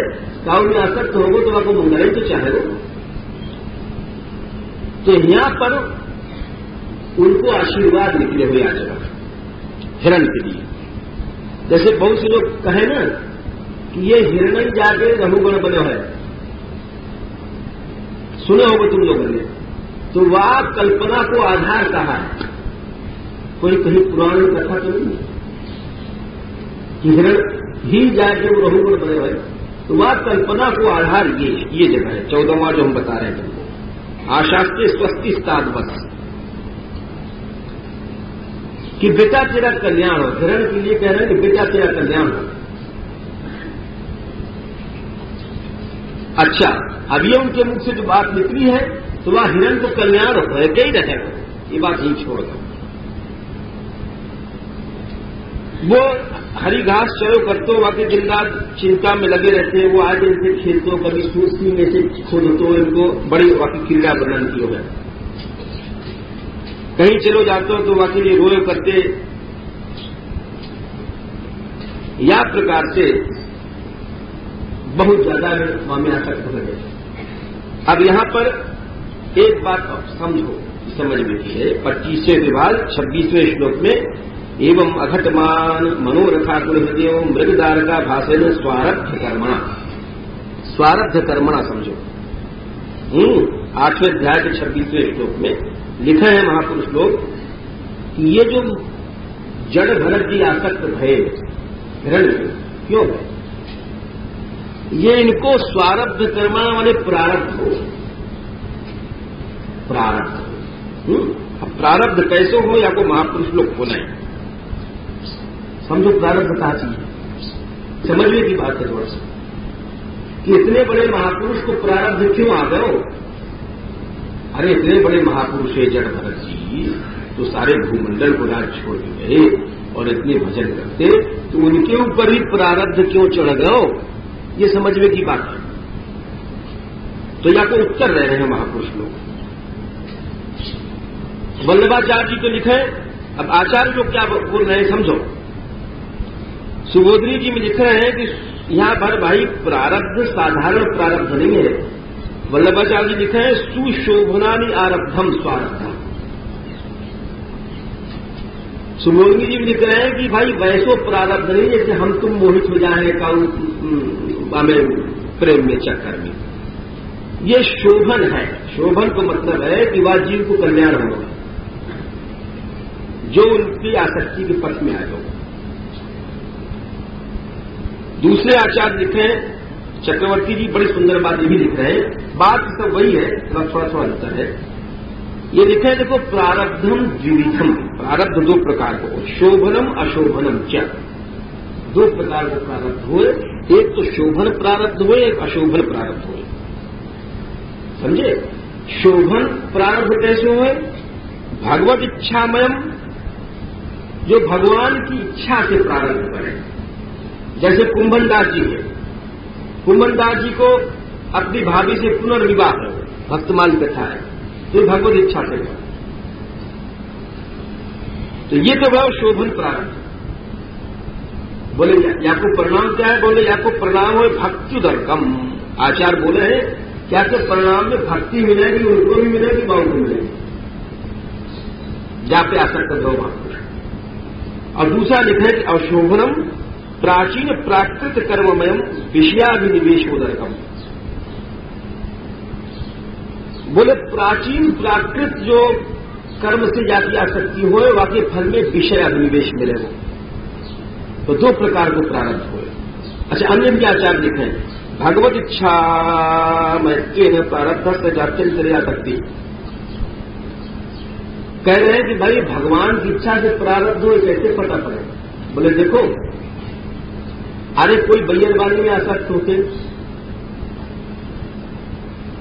काउ में आसक्त होगो तो आपको मंगल ही तो चाहेगा। तो यहां पर उनको आशीर्वाद निकले हुए आज हिरण के लिए। जैसे बहुत से लोग कहे ना कि ये हिरण ही जाके रघुगण बने है, सुने होगे तुम लोगों ने, तो वह कल्पना को आधार कहा है। कोई कहीं पुराण में कथा तो नहीं कि हिरण ही जाके वो रघुगण बने हुए, तो वह कल्पना को आधार ये जगह है 14वां जो हम बता रहे हैं। आशास्ते स्वस्ति स्ताद बस कि बेटा तेरा कल्याण हो। हिरण के लिए कह रहे हैं कि बेटा तेरा कल्याण हो। अच्छा, अब ये उनके मुख से जो बात निकली है तो वह हिरण को कल्याण होता है, क्या ही रहेगा, ये बात ही छोड़ दो। वो हरी घास चलो करते हो, बाकी दिन रात चिंता में लगे रहते हैं। वो आज इनसे खेलते, कभी सूर्य में से खोदते हो, इनको बड़ी वाकई क्रीड़ा बनती हो। कहीं चलो जाते हो तो वाकई ये रोए करते, या प्रकार से बहुत ज्यादा मामले आसक्त हो गए। अब यहां पर एक बात समझो, समझ में की है 25वें विभाग 26वें श्लोक में, एवं अघटमान मनोरथाकुल हृदय मृगदारका भाषण स्वारब्ध कर्मणा, स्वारब्ध कर्मणा समझो। 8वें अध्याय के 26वें श्लोक में लिखा है महापुरुष लोग कि ये जो जड़ भरत जी आसक्त भय हिरण क्यों है, ये इनको स्वारब्ध कर्मणा वाले प्रारब्ध हो, प्रारब्ध। अब प्रारब्ध कैसे हो या को महापुरुष लोग बोले, समझो प्रारब्ध कहा चाहिए। समझने की बात है थोड़ा सा कि इतने बड़े महापुरुष को प्रारब्ध क्यों आ गए हो? अरे इतने बड़े महापुरुष है जड़ भरत जी, तो सारे भूमंडल को राज छोड़ गए और इतने भजन करते, तो उनके ऊपर ही प्रारब्ध क्यों चढ़ गए? ये समझने की बात है। तो या तो उत्तर रह रहे हैं महापुरुष लोग। वल्लभाचार्य जी तो लिखे, अब आचार्य लोग क्या बोल रहे हैं समझो। सुबोधनी जी में लिख रहे हैं कि यहां पर भाई प्रारब्ध साधारण प्रारब्ध नहीं है। वल्लभाचार्य जी लिखे हैं सुशोभनानि आरब्धम स्वारब्धम। सुबोधनी जी में लिख रहे हैं कि भाई वैसो प्रारब्ध नहीं जैसे हम तुम मोहित हो जाए हमें प्रेम में चक्कर में। ये शोभन है। शोभन को मतलब है कि वह जीव को कल्याण होगा जो उनकी आसक्ति के पथ में आएगा। दूसरे आचार्य लिखे हैं, चक्रवर्ती जी बड़ी सुंदर बात ये भी लिख रहे हैं, बात सब वही है, थोड़ा अंतर है। ये लिखे हैं देखो, प्रारब्धम द्विविधम, प्रारब्ध दो प्रकार को, शोभनम अशोभनम च, दो प्रकार के प्रारब्ध हुए, एक तो शोभन प्रारब्ध हुए, एक अशोभन प्रारब्ध हुए। समझे? शोभन प्रारब्ध कैसे हुए? भगवत इच्छामयम, जो भगवान की इच्छा से प्रारब्ध करें। जैसे कुंभनदास जी है, कुंभनदास जी को अपनी भाभी से पुनर्विवाह है, भक्तमाल कथा है, तो भगवत इच्छा से है। तो ये तो भाव शोभन प्रारब्ध। बोले या को परिणाम क्या है? बोले या को परिणाम हो भक्त्युदर्कम। आचार्य बोले हैं क्या कि परिणाम में भक्ति मिलेगी, उनको भी मिलेगी, बाबू को मिलेगी, जहां पे आसक्त दो महापुरुष। और दूसरा लिखा है कि अशोभनम प्राचीन प्राकृत कर्ममयम विषयाभिनिवेशोदर्कम। बोले प्राचीन प्राकृत जो कर्म से जाती आसक्ति हो, वाकई फल में विषय अभिनिवेश मिलेगा। तो दो प्रकार को प्रारब्ध हुए। अच्छा, अन्य भी आचार्य लिखे हैं, भगवत इच्छा मैत्रेन प्रारब्ध से जात्यंतर आसक्ति। कह रहे हैं कि भाई भगवान की इच्छा से प्रारब्ध हो, कैसे पता पड़ेगा? बोले देखो, अरे कोई बैयरबानी में आसक्त होते,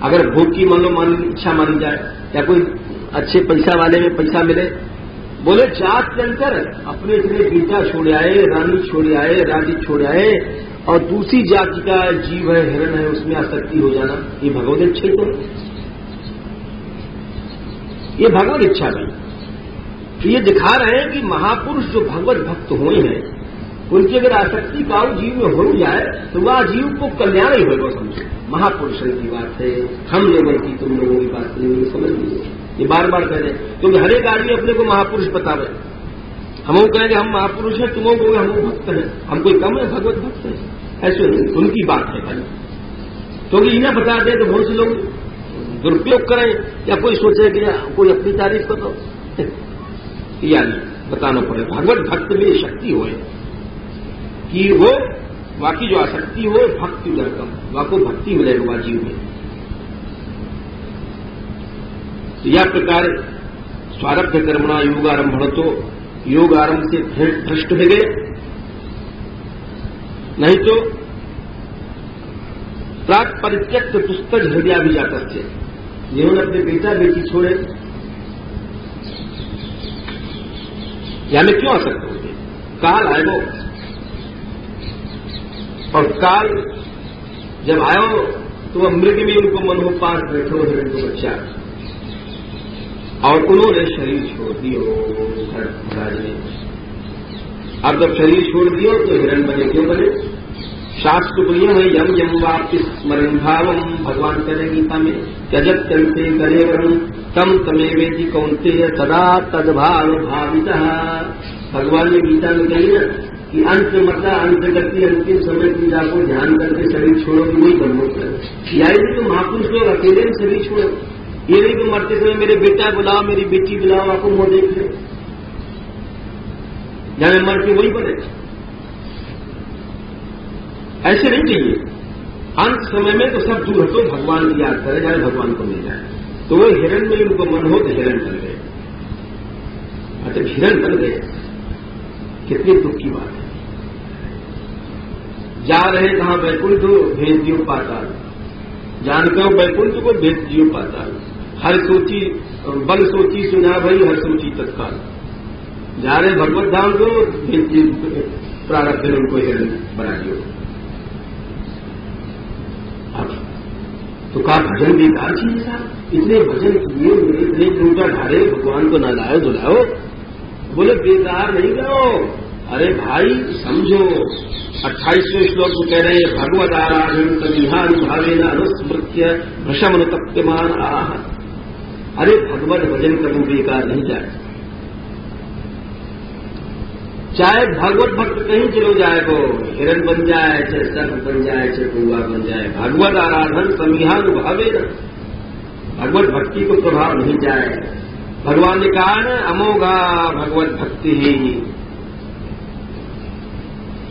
अगर भोग की इच्छा मानी जाए, या कोई अच्छे पैसा वाले में पैसा मिले, बोले जात के अंतर अपने इतने बीता छोड़ आए, रानी छोड़ आए, राज्य छोड़ आए, और दूसरी जाति का जीव है, हिरण है, उसमें आसक्ति हो जाना, ये भगवत इच्छा ही तो है। ये भगवत इच्छा नहीं। तो ये दिखा रहे हैं कि महापुरुष जो भगवत भक्त हुए हैं, उनकी अगर आसक्ति काउ जीव में हो जाए तो वह जीव को कल्याण ही होगा। समझो, महापुरुष की बात है, हम लोगों की, तुम लोगों की बात नहीं, समझ लीजिए। ये बार बार कह रहे हैं, क्योंकि हर एक आदमी अपने को महापुरुष बतावे। हम कहेंगे हम महापुरुष हैं, तुम कहोगे हम भक्त हैं, हम कोई कम है, भगवत भक्त है, ऐसे नहीं, उनकी बात है भाई। क्योंकि इन्हें बता दें तो बहुत से लोग दुरुपयोग करें, या कोई सोचे कि कोई अपनी तारीफ को तो यानी बताना पड़े। भगवत भक्त में शक्ति होए कि वो वाकई जो आसक्ति हो भक्ति उदरकम, वाको भक्ति मिलेगा वह जीव में। तो यह प्रकार स्वारभ्य कर्मणा योगारंभ, तो योग आरंभ से भ्रष्ट हो गए, नहीं तो प्राक परित्यक्त पुस्तक हृदय भी जाता है। जिन्होंने अपने बेटा बेटी छोड़े, यानी क्यों आसक्त हो गए? काल आए वो, और काल जब आयो तो वह मृग में उनको मन हो पास बैठो हिरण को बच्चा, और उन्होंने शरीर छोड़ दियो महाराज ने। अब जब शरीर छोड़ दियो तो हिरण बने, क्यों बने? शास्त्र प्रिय है यम यम वापि स्मरण भावम, भगवान कह रहे गीता में, त्यजत चलते करे वरम तम तमे वेदी कौनते सदा तदभाव भाविता। भगवान ने गीता में कही ना कि अंत मतलब अंत करती अंतिम समय की को ध्यान करके शरीर छोड़ो, कि वही बनना चाहिए। या नहीं तो महापुरुष लोग अकेले में शरीर छोड़ो, ये नहीं तो मरते समय मेरे बेटा बुलाओ, मेरी बेटी बुलाओ, आपको मुंह देख ले, जाने मर के वही बने। ऐसे नहीं चाहिए। अंत समय में तो सब दूर हटो, भगवान की याद करे, जाए भगवान को मिल जाए। तो वो हिरण में उनको मन हो तो हिरण बन गए। अच्छा, हिरण बन गए, कितनी दुख की बात है। जा रहे कहां वैकुंठ भेज दियो पाताल, जानते हो वैकुंठ को भेज दियो पाताल। हर सोची बल सोची सुना भाई, हर सोची तत्काल। जा रहे भगवत धाम को भेज दियो, प्रारब्ध ने उनको हिरण बना दियो। अब तो कहा भजन बेकार चीज था, इतने भजन किए, इतने लूटा ढारे, भगवान को ना लाओ दुलाओ। बोले बेकार नहीं करो, अरे भाई समझो। 28वें श्लोक में कह रहे हैं भगवत आराधन तमिहानुभावेन अनुस्मृत्य भ्रशमनुतप्यमान आह। अरे भगवत भजन करना बेकार नहीं जाए, चाहे भगवत भक्त कहीं चलो जाए, वो हिरण बन जाए, चाहे सर्प बन जाए, चाहे कौआ बन जाए, भगवत आराधन तमिहानुभावेन, भगवत भक्ति को प्रभाव नहीं जाए। भगवान ने कहा न अमोघा भगवत भक्ति ही,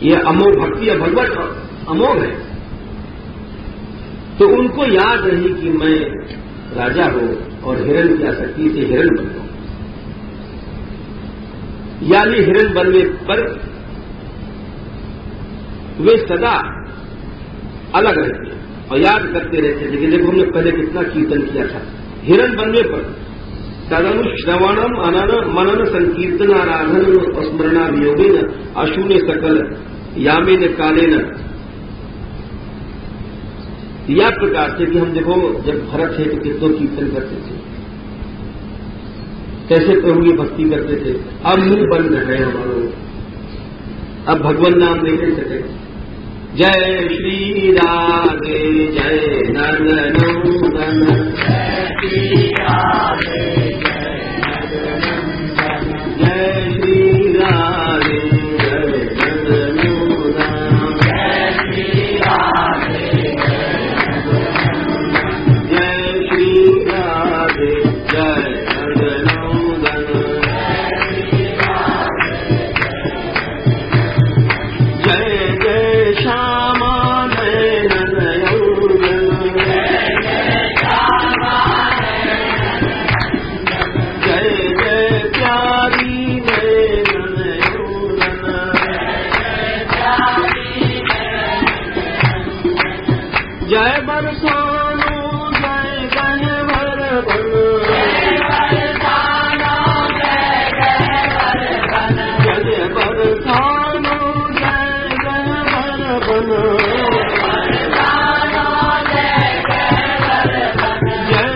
ये अमोघ भक्ति है, भगवत अमोघ है। तो उनको याद रही कि मैं राजा हूं और हिरण की आसक्ति से हिरण बन गया, यानी हिरण बनने पर वे सदा अलग रहते हैं और याद करते रहते थे कि देखो हमने पहले कितना कीर्तन किया था। हिरण बनने पर तदनुश्रवणम अनन मनन संकीर्तन आराधन स्मरणा वियोगे न अशून्य सकल यामे न काले न, या प्रकार से कि हम देखो जब भरत थे तो कितनों कीर्तन करते थे, कैसे प्रभु की भक्ति करते थे। अब मुंह बंद है हमारो, अब भगवान नाम नहीं ले सके। जय श्री राधे जय नंदनंदन, जय श्री राधे जय श्री राधे जय नंदनंदन, जय श्री राधे जय श्री राधे जय जय बरसानो जय गहवर बन, जय बरसानो जय गहवर बन, जय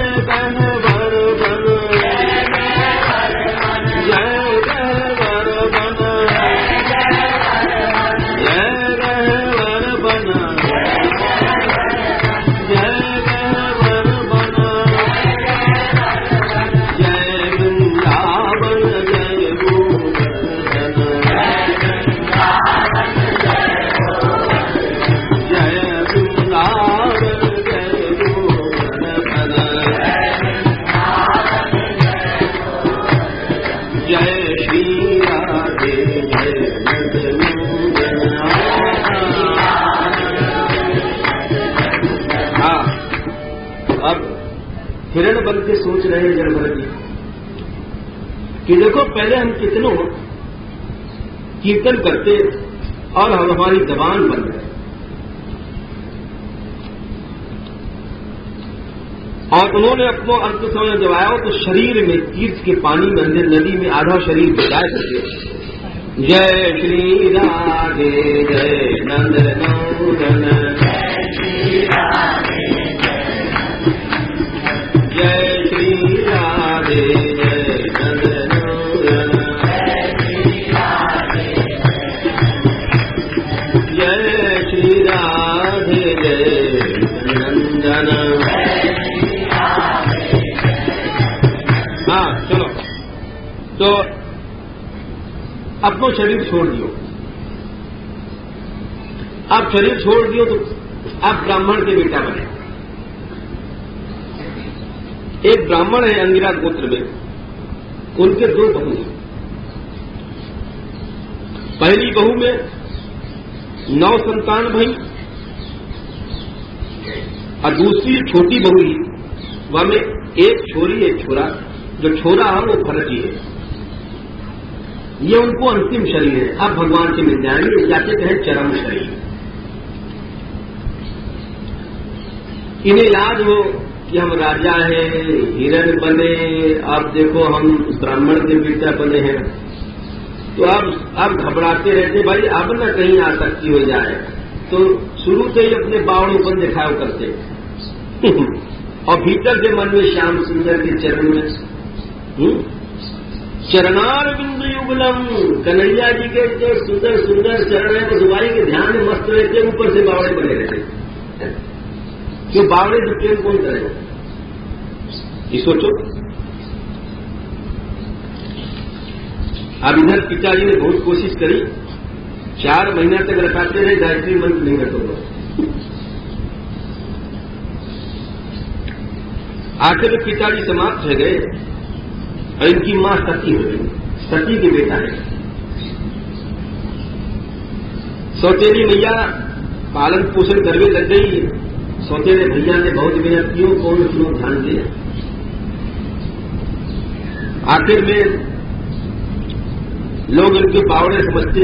बरसानो जय गहवर बन, जय गहवर बन, जय गहवर बन, जय गहवर बन, जय गहवर बन, हिरण बन के सोच रहे हैं जड़भरत जी कि देखो पहले हम कितनों कीर्तन करते और हम हमारी जबान बन गए, और उन्होंने अपना अंत समय जब आया तो शरीर में तीर्थ के पानी में अंदर नदी में आधा शरीर बचाए करते। जय श्री राधे जय नंदनंदन, जय श्री राधे जय श्री राधे जय नंदनंदन, जय श्री राधे जय नंदनंदन। हाँ चलो, तो अपनो शरीर छोड़ दियो। आप शरीर छोड़ दियो तो आप ब्राह्मण के बेटा बने। एक ब्राह्मण है अंगिरा गोत्र में, उनके दो बहू हैं। पहली बहू में 9 संतान भाई और दूसरी छोटी बहू ही, वह में एक छोरी एक छोरा। जो छोरा है वो भरत जी है। ये उनको अंतिम शरीर है, अब भगवान से मिल जाएंगे, जाते कहें चरम शरीर। इन्हें याद हो कि हम राजा हैं, हिरण बने, अब देखो हम ब्राह्मण के बेटा बने हैं, तो अब घबराते रहते, भाई अब न कहीं आसक्ति हो जाए, तो शुरू से ही अपने बावड़ों दिखाओ करते और भीतर से मन में श्याम सुंदर के चरण में चरणार बिंदु युगलम, कन्हैया जी के जो सुंदर सुंदर चरण है बसुवाई के ध्यान में मस्त रहते, ऊपर से बावड़े बने रहते। क्यों बावड़े से प्रेम कौन करेगा, ये सोचो। अब इधर पिताजी ने बहुत कोशिश करी, 4 महीना तक रखाते रहे, गायत्री मंत्र नहीं रखोगे। आखिर में पिताजी समाप्त हो गए और इनकी मां सती हो गई, सती के बेटा है। सौतेली मैया पालन पोषण करने लग गई, सौतेले भैया ने बहुत मेहनत की, कौन क्यों ध्यान दिया। आखिर में लोग इनके बावड़े समझते